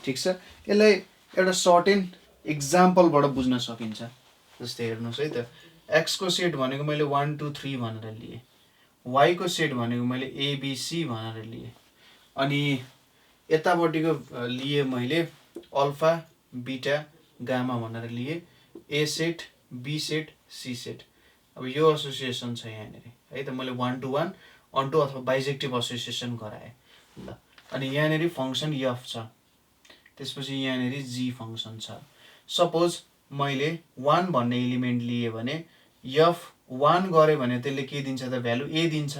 ठिक छ, यसलाई एउटा सर्टेन इक्जाम्पलबाट बुझ्न सकिन्छ। जस्तै हेर्नुहोस् है त, एक्सको सेट भनेको मैले 1 2 3 भनेर लिएँ, वाइको सेट भनेको मैले एबिसी भनेर लिएँ, अनि यतापट्टिको लिएँ मैले अल्फा बिटा गामा भनेर लिएँ, A set B set C set. अब यो एसोसिएसन छ यहाँनिर है त, मैले 1 to 1 अन टू अथवा बाइजेक्टिभ एसोसिएसन गराएँ। ल, अनि यहाँनिर फङ्सन एफ छ, त्यसपछि यहाँनिर जी फङ्सन छ। सपोज मैले 1 भन्ने एलिमेन्ट लिएँ भने एफ 1 गरेँ भने त्यसले के दिन्छ त? भ्यालु ए दिन्छ।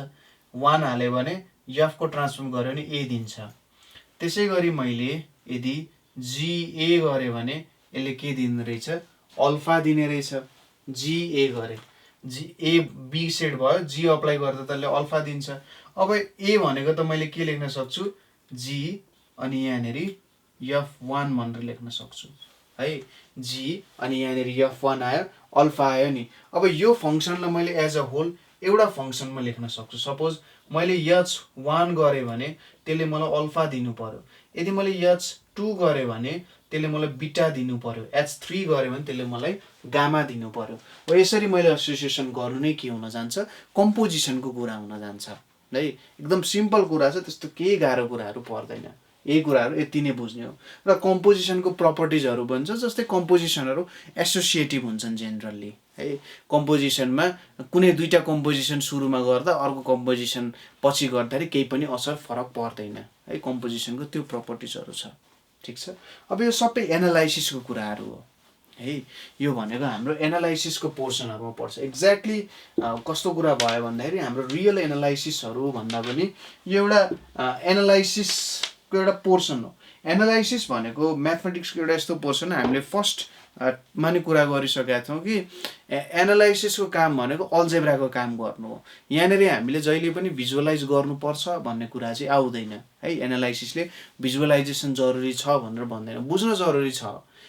1 हाल्यो भने एफको ट्रान्सफर्म गऱ्यो भने ए दिन्छ। त्यसै गरी मैले यदि जिए गरेँ भने यसले के दिने रहेछ? अल्फा दिने रहेछ। जिए गरेँ, जी ए बी सेट भयो, जी अप्लाई गर्दा त्यसले अल्फा दिन्छ। अब ए भनेको त मैले के लेख्न सक्छु? जी, अनि यहाँनिर एफ1 भनेर लेख्न सक्छु है। जी अनि यहाँनिर एफ1 आयो, अल्फा आयो नि। अब यो फङ्सनलाई मैले एज अ होल एउटा फङ्सनमा लेख्न सक्छु। सपोज मैले एच1 गरेँ भने त्यसले मलाई अल्फा दिनु पर्यो, यदि मैले एच2 गरेँ भने त्यसले मलाई बिटा दिनु पर्यो, एच3 गरेँ भने त्यसले मलाई गामा दिनु पर्यो। हो यसरी मैले एसोसिएसन गर्नु नै के हुन जान्छ? कम्पोजिसनको कुरा हुन जान्छ है। एकदम सिम्पल कुरा छ, त्यस्तो केही गाह्रो कुराहरू पर्दैन। यही कुराहरू यति नै बुझ्ने हो। र कम्पोजिसनको प्रपर्टिजहरू भन्छ, जस्तै कम्पोजिसनहरू एसोसिएटिभ हुन्छन् जेनरली है। कम्पोजिसनमा कुनै दुईटा कम्पोजिसन सुरुमा गर्दा अर्को कम्पोजिसन पछि गर्दाखेरि केही पनि असर फरक पर्दैन है। कम्पोजिसनको त्यो प्रपर्टिजहरू छ। ठिक छ, अब यो सबै एनालाइसिसको कुराहरू हो है। यो भनेको हाम्रो एनालाइसिसको पोर्सनहरूमा पर्छ। एक्ज्याक्टली कस्तो कुरा भयो भन्दाखेरि हाम्रो रियल एनालाइसिसहरू भन्दा पनि यो एउटा एनालाइसिसको एउटा पोर्सन हो। एनालाइसिस भनेको म्याथमेटिक्सको एउटा यस्तो पोर्सन हामीले फर्स्ट माने कुरा गरिसकेका छौँ कि एनालाइसिसको काम भनेको अल्जेब्राको काम गर्नु हो। यहाँनिर हामीले जहिले पनि भिजुअलाइज गर्नुपर्छ भन्ने कुरा चाहिँ आउँदैन है। एनालाइसिसले भिजुअलाइजेसन जरुरी छ भनेर भन्दैन, बुझ्न जरुरी छ,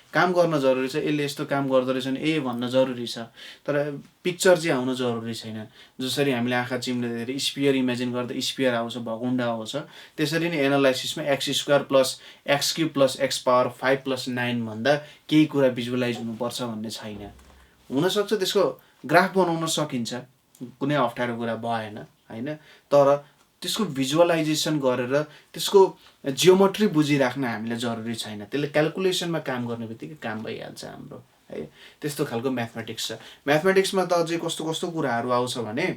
काम गर्न जरुरी छ, यसले यस्तो काम गर्दो रहेछ भने ए भन्न जरुरी छ, तर पिक्चर चाहिँ आउन जरुरी छैन। जसरी हामीले आँखा चिम्लेर स्पियर इमेजिन गर्दा स्पियर आउँछ, भकुण्डा आउँछ, त्यसरी नै एनालाइसिसमा x² plus x³ plus x⁴ 5+9 भन्दा केही कुरा भिजुअलाइज हुनुपर्छ भन्ने छैन। हुनसक्छ त्यसको ग्राफ बनाउन सकिन्छ, कुनै अप्ठ्यारो कुरा भएन होइन, तर त्यसको भिजुअलाइजेसन गरेर त्यसको जियोमेट्री बुझिराख्न हामीलाई जरुरी छैन। त्यसले क्यालकुलेसनमा काम गर्ने बित्तिकै काम भइहाल्छ हाम्रो है। त्यस्तो खालको म्याथमेटिक्स छ। म्याथमेटिक्समा त अझै कस्तो कस्तो कुराहरू आउँछ भने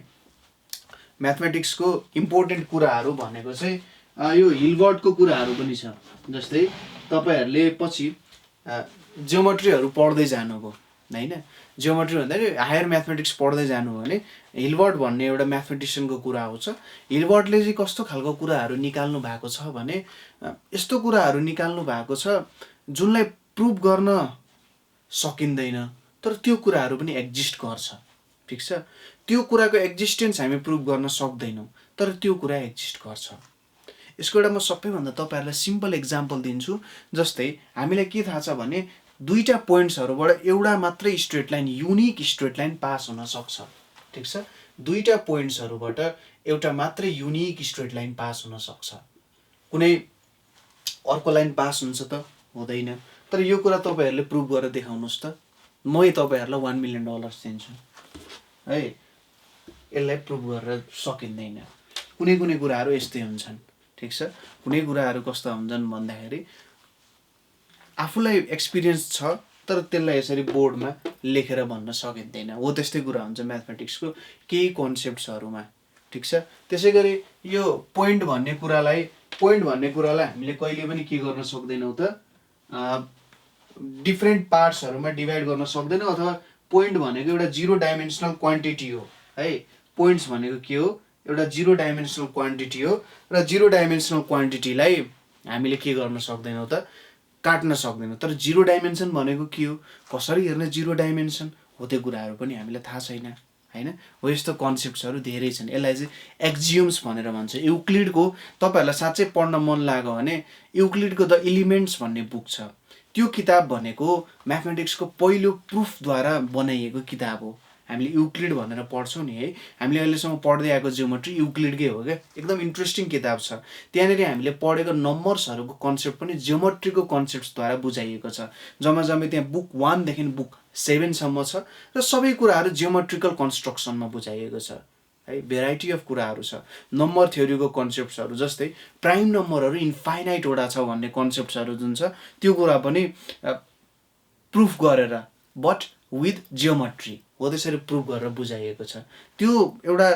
म्याथमेटिक्सको इम्पोर्टेन्ट कुराहरू भनेको चाहिँ यो हिलबर्टको कुराहरू पनि छ। जस्तै तपाईहरूले पछि जियोमेट्रीहरू पढ्दै जानुभयो होइन, जियोमेट्री भन्दाखेरि हायर म्याथमेटिक्स पढ्दै जानु भने हिलबर्ट भन्ने एउटा म्याथमेटिसियनको कुरा आउँछ। हिलबर्टले चाहिँ कस्तो खालको कुराहरू निकाल्नु भएको छ भने यस्तो कुराहरू निकाल्नु भएको छ जुनलाई प्रुभ गर्न सकिँदैन, तर त्यो कुराहरू पनि एक्जिस्ट गर्छ। ठिक छ, त्यो कुराको एक्जिस्टेन्स हामी प्रुभ गर्न सक्दैनौँ, तर त्यो कुरा एक्जिस्ट गर्छ। यसको एउटा म सबैभन्दा तपाईँहरूलाई सिम्पल इक्जाम्पल दिन्छु। जस्तै हामीलाई के थाहा छ भने दुईटा पोइन्ट्सहरूबाट एउटा मात्रै straight line, unique straight line pass हुन सक्छ। ठिक छ, दुईटा पोइन्ट्सहरूबाट एउटा मात्रै युनिक स्ट्रेट लाइन पास हुन सक्छ। कुनै अर्को लाइन पास हुन्छ त हुँदैन। तर यो कुरा तपाईँहरूले प्रुभ गरेर देखाउनुहोस् त, मै तपाईँहरूलाई $1 million दिन्छु है। यसलाई प्रुभ गरेर सकिँदैन। कुनै कुनै कुराहरू यस्तै हुन्छन्। ठिक छ, कुनै कुराहरू कस्ता हुन्छन् भन्दाखेरि आफूलाई एक्सपिरियन्स छ तर त्यसलाई यसरी बोर्डमा लेखेर भन्न सकिँदैन। हो त्यस्तै कुरा हुन्छ म्याथमेटिक्सको केही कन्सेप्ट्सहरूमा। ठिक छ, त्यसै गरी यो पोइन्ट भन्ने कुरालाई हामीले कहिले पनि के गर्न सक्दैनौँ त, डिफ्रेन्ट पार्ट्सहरूमा डिभाइड गर्न सक्दैनौँ। अथवा पोइन्ट भनेको एउटा 0 डाइमेन्सनल क्वान्टिटी हो है। पोइन्ट्स भनेको के हो, एउटा 0 डाइमेन्सनल क्वान्टिटी हो र 0 डाइमेन्सनल क्वान्टिटीलाई हामीले के गर्न सक्दैनौँ त, काट्न सक्दैनौँ। तर 0 डाइमेन्सन भनेको के हो, कसरी हेर्ने 0 डाइमेन्सन हो, त्यो कुराहरू पनि हामीलाई थाहा छैन होइन। हो यस्तो कन्सेप्ट्सहरू धेरै छन्। यसलाई चाहिँ एक्जियोम्स भनेर भन्छ। युक्लिडको तपाईँहरूलाई साँच्चै पढ्न मन लाग्यो भने युक्लिडको द एलिमेन्ट्स भन्ने बुक छ। त्यो किताब भनेको म्याथमेटिक्सको पहिलो प्रुफद्वारा बनाइएको किताब हो। हामीले युक्लिड भनेर पढ्छौँ नि है, हामीले अहिलेसम्म पढ्दै आएको जियोमेट्री युक्लिडकै हो क्या। एकदम इन्ट्रेस्टिङ किताब छ। त्यहाँनिर हामीले पढेको नम्बर्सहरूको कन्सेप्ट पनि जियोमेट्रीको कन्सेप्ट्सद्वारा बुझाइएको छ। जम्मै त्यहाँ बुक 1 देखि बुक 7 सम्म छ र सबै कुराहरू जियोमेट्रिकल कन्स्ट्रक्सनमा बुझाइएको छ है। भेराइटी अफ कुराहरू छ। नम्बर थ्योरीको कन्सेप्ट्सहरू जस्तै प्राइम नम्बरहरू इन्फाइनाइटवटा छ भन्ने कन्सेप्ट्सहरू जुन छ त्यो कुरा पनि प्रुफ गरेर बट विथ जियोमेट्री हो त्यसरी प्रुफ गरेर बुझाइएको छ। त्यो एउटा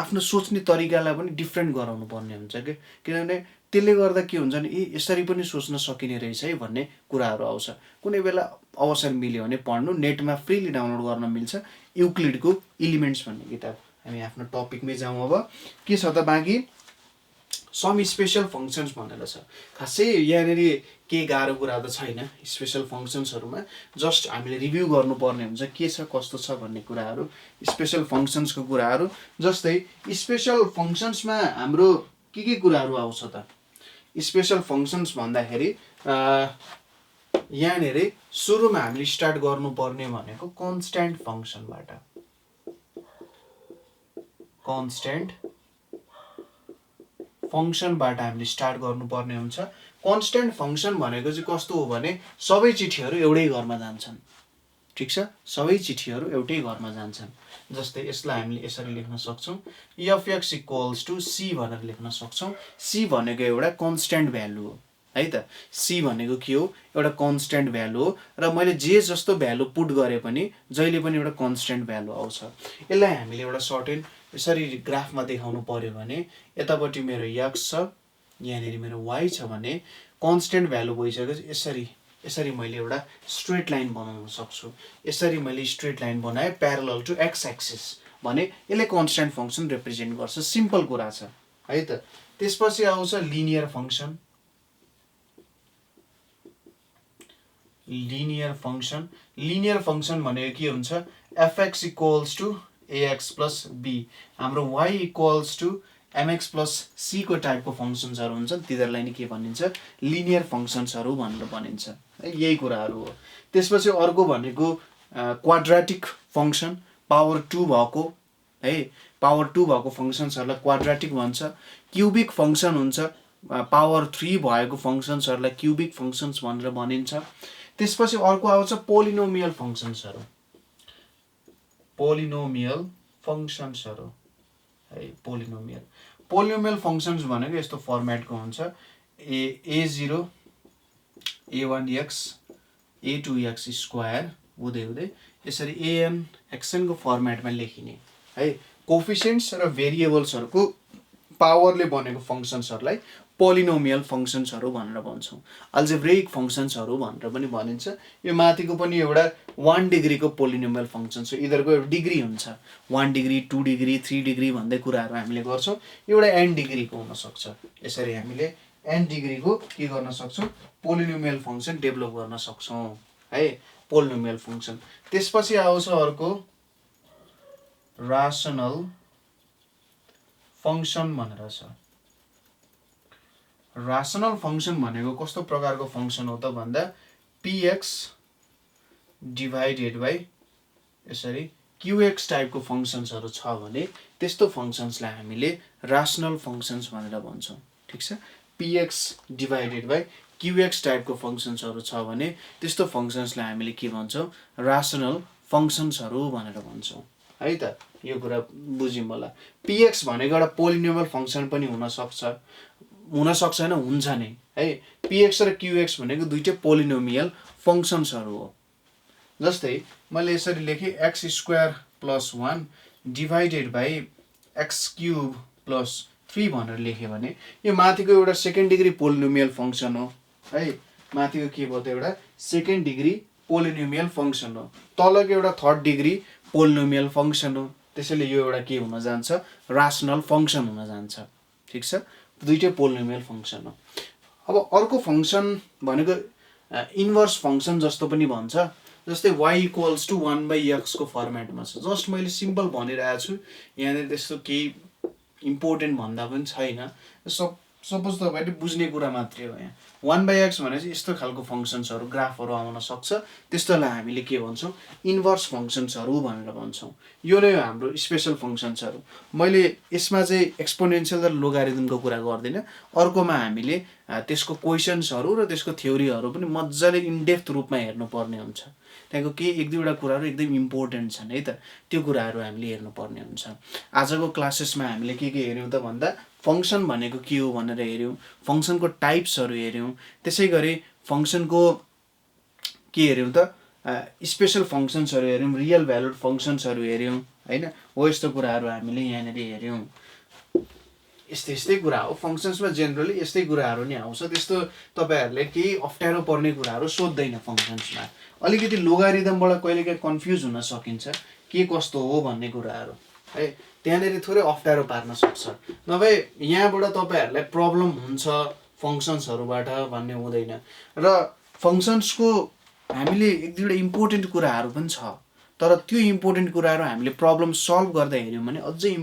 आफ्नो सोच्ने तरिकालाई पनि डिफ्रेन्ट गराउनु पर्ने हुन्छ कि, किनभने त्यसले गर्दा के हुन्छ भने यसरी पनि सोच्न सकिने रहेछ है भन्ने कुराहरू आउँछ। कुनै बेला अवसर मिल्यो भने पढ्नु, नेटमा फ्रीली डाउनलोड गर्न मिल्छ युक्लिडको एलिमेन्ट्स भन्ने किताब। हामी आफ्नो टपिकमै जाउँ। अब के छ त बाँकी सम स्पेसल फङ्सन्स भनेर छ। खासै यहाँनिर केही गाह्रो कुरा त छैन स्पेसल फङ्सन्सहरूमा, जस्ट हामीले रिभ्यू गर्नुपर्ने हुन्छ के छ कस्तो छ भन्ने कुराहरू, स्पेसल फङ्सन्सको कुराहरू। जस्तै स्पेसल फङ्सन्समा हाम्रो के कुराहरू आउँछ त। स्पेसल फङ्सन्स भन्दाखेरि यहाँनिर सुरुमा हामीले स्टार्ट गर्नुपर्ने भनेको कन्स्ट्यान्ट फङ्सनबाट। कन्स्ट्यान्ट फङ्सनबाट हामीले स्टार्ट गर्नुपर्ने हुन्छ। कन्स्ट्यान्ट फङ्सन भनेको चाहिँ कस्तो हो भने सबै चिठीहरू एउटै घरमा जान्छन्। ठिक छ, सबै चिठीहरू एउटै घरमा जान्छन्। जस्तै यसलाई हामीले यसरी लेख्न सक्छौँ, f(x = c) भनेर लेख्न सक्छौँ। c भनेको एउटा कन्स्ट्यान्ट भ्यालु हो है त। c भनेको के हो, एउटा कन्स्ट्यान्ट भ्यालु हो र मैले जे जस्तो भ्यालु पुट गरे पनि जहिले पनि एउटा कन्स्ट्यान्ट भ्यालु आउँछ। यसलाई हामीले एउटा सर्टेन यसरी ग्राफमा देखाउनु पर्यो भने यतापट्टि मेरो x छ, यहाँनिर मेरो y छ भने कन्स्ट्यान्ट भ्यालु भइसकेपछि यसरी मैले एउटा स्ट्रेट लाइन बनाउन सक्छु। यसरी मैले स्ट्रेट लाइन बनाएँ प्यारलल टु x एक्सिस भने यसले कन्स्ट्यान्ट फङ्सन रिप्रेजेन्ट गर्छ। सिम्पल कुरा छ है त। त्यसपछि आउँछ लिनियर फङ्सन। लिनियर फङ्सन भनेको के हुन्छ fx equals to ax plus b हाम्रो y equals to mx plus c को टाइपको फङ्सन्सहरू हुन्छ तिनीहरूलाई नि के भनिन्छ लिनियर फङ्सन्सहरू भनेर भनिन्छ है यही कुराहरू हो। त्यसपछि अर्को भनेको क्वाड्रेटिक फङ्सन पावर 2 भएको है पावर 2 भएको फङ्सन्सहरूलाई क्वाड्रेटिक भन्छ। क्युबिक फङ्सन हुन्छ पावर 3 भएको फङ्सन्सहरूलाई क्युबिक फङ्सन्स भनेर भनिन्छ। त्यसपछि अर्को आउँछ पोलिनोमियल फङ्सन्सहरू है पोलिनोमियल फङ्सन्स भनेको यस्तो फर्मेटको हुन्छ a0 a1x a2x स्क्वायर हुँदै हुँदै यसरी an xn को फर्मेटमा लेखिने है। कोफिसिएन्ट्स र भेरिएबल्सहरूको पावरले बनेको फङ्सन्सहरूलाई पोलिनोमियल फङ्सन्सहरू भनेर भन्छौँ। अल्जेब्रेइक फङ्सन्सहरू भनेर पनि भनिन्छ। यो माथिको पनि एउटा 1 डिग्रीको पोलिनोमियल फङ्सन छ। यिनीहरूको एउटा डिग्री हुन्छ 1 डिग्री 2 डिग्री 3 डिग्री भन्दै कुराहरू हामीले गर्छौँ। एउटा n डिग्रीको हुनसक्छ। यसरी हामीले n डिग्रीको के गर्न सक्छौँ पोलिनोमियल फङ्सन डेभलप गर्न सक्छौँ है पोलिनोमियल फङ्सन। त्यसपछि आउँछ अर्को रासनल फङ्सन भनेर छ। रासनल फङ्सन भनेको कस्तो प्रकारको फङ्सन हो त भन्दा px डिभाइडेड बाई यसरी qx टाइपको फङ्सन्सहरू छ भने त्यस्तो फङ्सन्सलाई हामीले रासनल फङ्सन्स भनेर भन्छौँ। ठिक छ px डिभाइडेड बाई qx टाइपको फङ्सन्सहरू छ भने त्यस्तो फङ्सन्सलाई हामीले के भन्छौँ रासनल फङ्सन्सहरू भनेर भन्छौँ है त। यो कुरा बुझ्यौँ होला। px भनेको एउटा पोलिनोमियल फङ्सन पनि हुनसक्छ होइन हुन्छ नै है। px र qx भनेको दुईटै पोलिनोमियल फङ्सन्सहरू हो। जस्तै मैले यसरी लेखेँ x square plus 1 divided by x cube plus 3 भनेर लेखेँ भने यो माथिको एउटा सेकेन्ड डिग्री पोलिनोमियल फङ्सन हो है। माथिको के भयो त एउटा सेकेन्ड डिग्री पोलिनोमियल फङ्सन हो। तलको एउटा थर्ड डिग्री पोलिनोमियल फङ्सन हो। त्यसैले यो एउटा के हुन जान्छ रासनल फङ्सन हुन जान्छ। ठिक छ दुईटै पोलिनोमियल फङ्सन हो। अब अर्को फङ्सन भनेको इन्भर्स फङ्सन जस्तो पनि भन्छ। जस्तै y इक्वल्स टु 1/x को फर्मेटमा छ। जस्ट मैले सिम्पल भनिरहेको छु यहाँनिर त्यस्तो केही इम्पोर्टेन्ट भन्दा पनि छैन। सपोज तपाईँले बुझ्ने कुरा मात्रै हो। यहाँ 1/x भनेपछि यस्तो खालको फङ्सन्सहरू ग्राफहरू आउन सक्छ त्यस्तोलाई हामीले के भन्छौँ इन्भर्स फङ्सन्सहरू भनेर भन्छौँ। यो नै हो हाम्रो स्पेसल फङ्सन्सहरू। मैले यसमा चाहिँ एक्सपोनेन्सियल र लोगारिदमको कुरा गर्दिनँ। अर्कोमा हामीले त्यसको क्वेसन्सहरू र त्यसको थ्योरीहरू पनि मजाले इनडेप्थ रूपमा हेर्नुपर्ने हुन्छ। त्यहाँको केही एक दुईवटा कुराहरू एकदम इम्पोर्टेन्ट छन् है त त्यो कुराहरू हामीले हेर्नुपर्ने हुन्छ। आजको क्लासेसमा हामीले के हेऱ्यौँ त भन्दा फङ्सन भनेको के हो भनेर हेऱ्यौँ। फङ्सनको टाइप्सहरू हेऱ्यौँ। त्यसै गरी फङ्सनको के हेऱ्यौँ त स्पेसल फङ्सन्सहरू हेऱ्यौँ रियल भ्यालुड फङ्सन्सहरू हेऱ्यौँ होइन हो यस्तो कुराहरू हामीले यहाँनिर हेऱ्यौँ। यस्तै कुरा हो फङ्सन्समा जेनरली यस्तै कुराहरू नै आउँछ। त्यस्तो तपाईँहरूले केही अप्ठ्यारो पर्ने कुराहरू सोध्दैन फङ्सन्समा। अलिकति लोगारिदमबाट कहिलेकाहीँ कन्फ्युज हुन सकिन्छ के कस्तो हो भन्ने कुराहरू है त्यहाँनिर थोरै अप्ठ्यारो पार्न सक्छ। नभए यहाँबाट तपाईँहरूलाई प्रब्लम हुन्छ फङ्सन्सहरूबाट भन्ने हुँदैन। र फङ्सन्सको हामीले एक दुईवटा इम्पोर्टेन्ट कुराहरू पनि छ तर त्यो इम्पोर्टेन्ट कुराहरू हामीले प्रब्लम सल्भ गर्दा हेऱ्यौँ भने अझै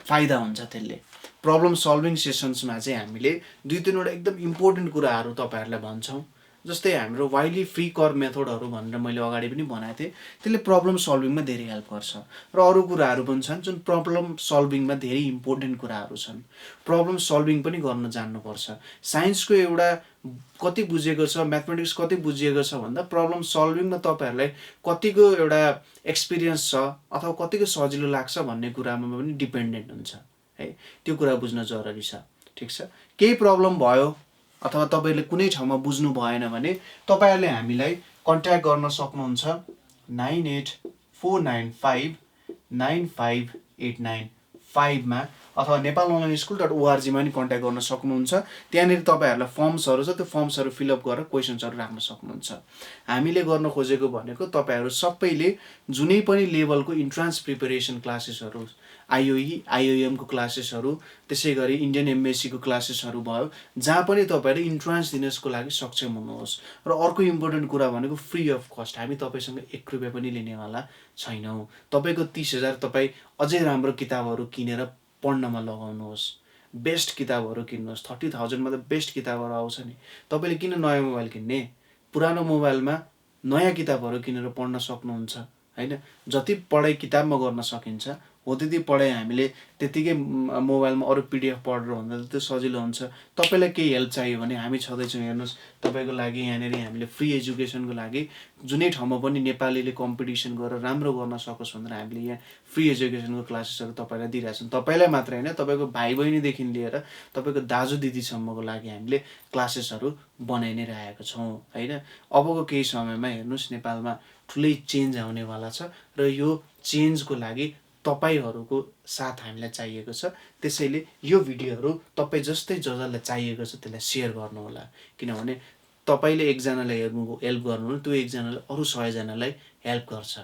फाइदा हुन्छ। त्यसले प्रब्लम सल्भिङ सेसन्समा चाहिँ हामीले दुई तिनवटा एकदम इम्पोर्टेन्ट कुराहरू तपाईँहरूलाई भन्छौँ। जस्तै हाम्रो वाइली फ्री कर्व मेथडहरू भनेर मैले अगाडि पनि भनेको थिएँ त्यसले प्रब्लम सल्भिङमा धेरै हेल्प गर्छ। र अरू कुराहरू पनि छन् जुन प्रब्लम सल्भिङमा धेरै इम्पोर्टेन्ट कुराहरू छन्। प्रब्लम सल्भिङ पनि गर्न जान्नुपर्छ। साइन्सको एउटा कति बुझेको छ म्याथमेटिक्स कति बुझिएको छ भन्दा प्रब्लम सल्भिङमा तपाईँहरूलाई कतिको एउटा एक्सपिरियन्स छ अथवा कतिको सजिलो लाग्छ भन्ने कुरामा पनि डिपेन्डेन्ट हुन्छ है त्यो कुरा बुझ्न जरुरी छ। ठिक छ केही प्रब्लम भयो अथवा तपाईँले कुनै ठाउँमा बुझ्नु भएन भने तपाईँहरूले हामीलाई कन्ट्याक्ट गर्न सक्नुहुन्छ 9849595895 मा अथवा nepalonlineschool.org मा नि कन्ट्याक्ट गर्न सक्नुहुन्छ। त्यहाँनिर तपाईँहरूलाई फर्म्सहरू छ त्यो फर्म्सहरू फिलअप गरेर क्वेसन्सहरू राख्न सक्नुहुन्छ। हामीले गर्न खोजेको भनेको तपाईँहरू सबैले जुनै पनि लेभलको इन्ट्रान्स प्रिपरेसन क्लासेसहरू आइओई आइओएमको क्लासेसहरू, त्यसै गरी इन्डियन एमएससीको क्लासेसहरू भयो, जहाँ पनि तपाईँहरू इन्ट्रान्स दिनको लागि सक्षम हुनुहोस्। र अर्को इम्पोर्टेन्ट कुरा भनेको फ्री अफ कस्ट, हामी तपाईँसँग 1 रुपियाँ पनि लिनेवाला छैनौँ। तपाईँको 30,000 तपाईँ अझै राम्रो किताबहरू किनेर पढ्नमा लगाउनुहोस्, बेस्ट किताबहरू किन्नुहोस्। 30,000मा त बेस्ट किताबहरू आउँछ नि। तपाईँले किन नयाँ मोबाइल किन्ने? पुरानो मोबाइलमा नयाँ किताबहरू किनेर पढ्न सक्नुहुन्छ होइन। जति पढाइ किताबमा गर्न सकिन्छ हो त्यति पढाइ हामीले त्यतिकै मोबाइलमा अरू पिडिएफ पढेर भन्दा त त्यो सजिलो हुन्छ। तपाईँलाई केही हेल्प चाहियो भने हामी छँदैछौँ, हेर्नुहोस् तपाईँको लागि यहाँनिर हामीले फ्री एजुकेसनको लागि जुनै ठाउँमा पनि नेपालीले कम्पिटिसन गरेर राम्रो गर्न सकोस् भनेर हामीले यहाँ फ्री एजुकेसनको क्लासेसहरू तपाईँलाई दिइरहेछौँ। तपाईँलाई मात्रै होइन, तपाईँको भाइ बहिनीदेखि लिएर तपाईँको दाजु दिदीसम्मको लागि हामीले क्लासेसहरू बनाइ नै रहेका छौँ होइन। अबको केही समयमा हेर्नुहोस् नेपालमा ठुलै चेन्ज आउनेवाला छ र यो चेन्जको लागि तपाईँहरूको साथ हामीलाई चाहिएको छ। त्यसैले यो भिडियोहरू तपाईँ जस्तै जसलाई चाहिएको छ त्यसलाई सेयर गर्नुहोला, किनभने तपाईँले एकजनालाई हेल्प गर्नु त्यो एकजनाले अरू 100जनालाई हेल्प गर्छ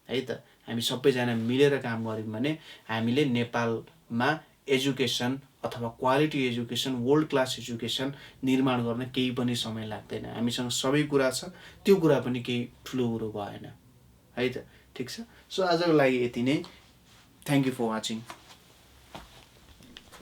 है त। हामी सबैजना मिलेर काम गऱ्यौँ भने हामीले नेपालमा एजुकेसन अथवा quality education, world class education निर्माण गर्न केही पनि समय लाग्दैन। हामीसँग सबै कुरा छ, त्यो कुरा पनि केही ठुलो कुरो भएन है त। ठिक छ। सो आजको लागि यति नै। Thank you for watching.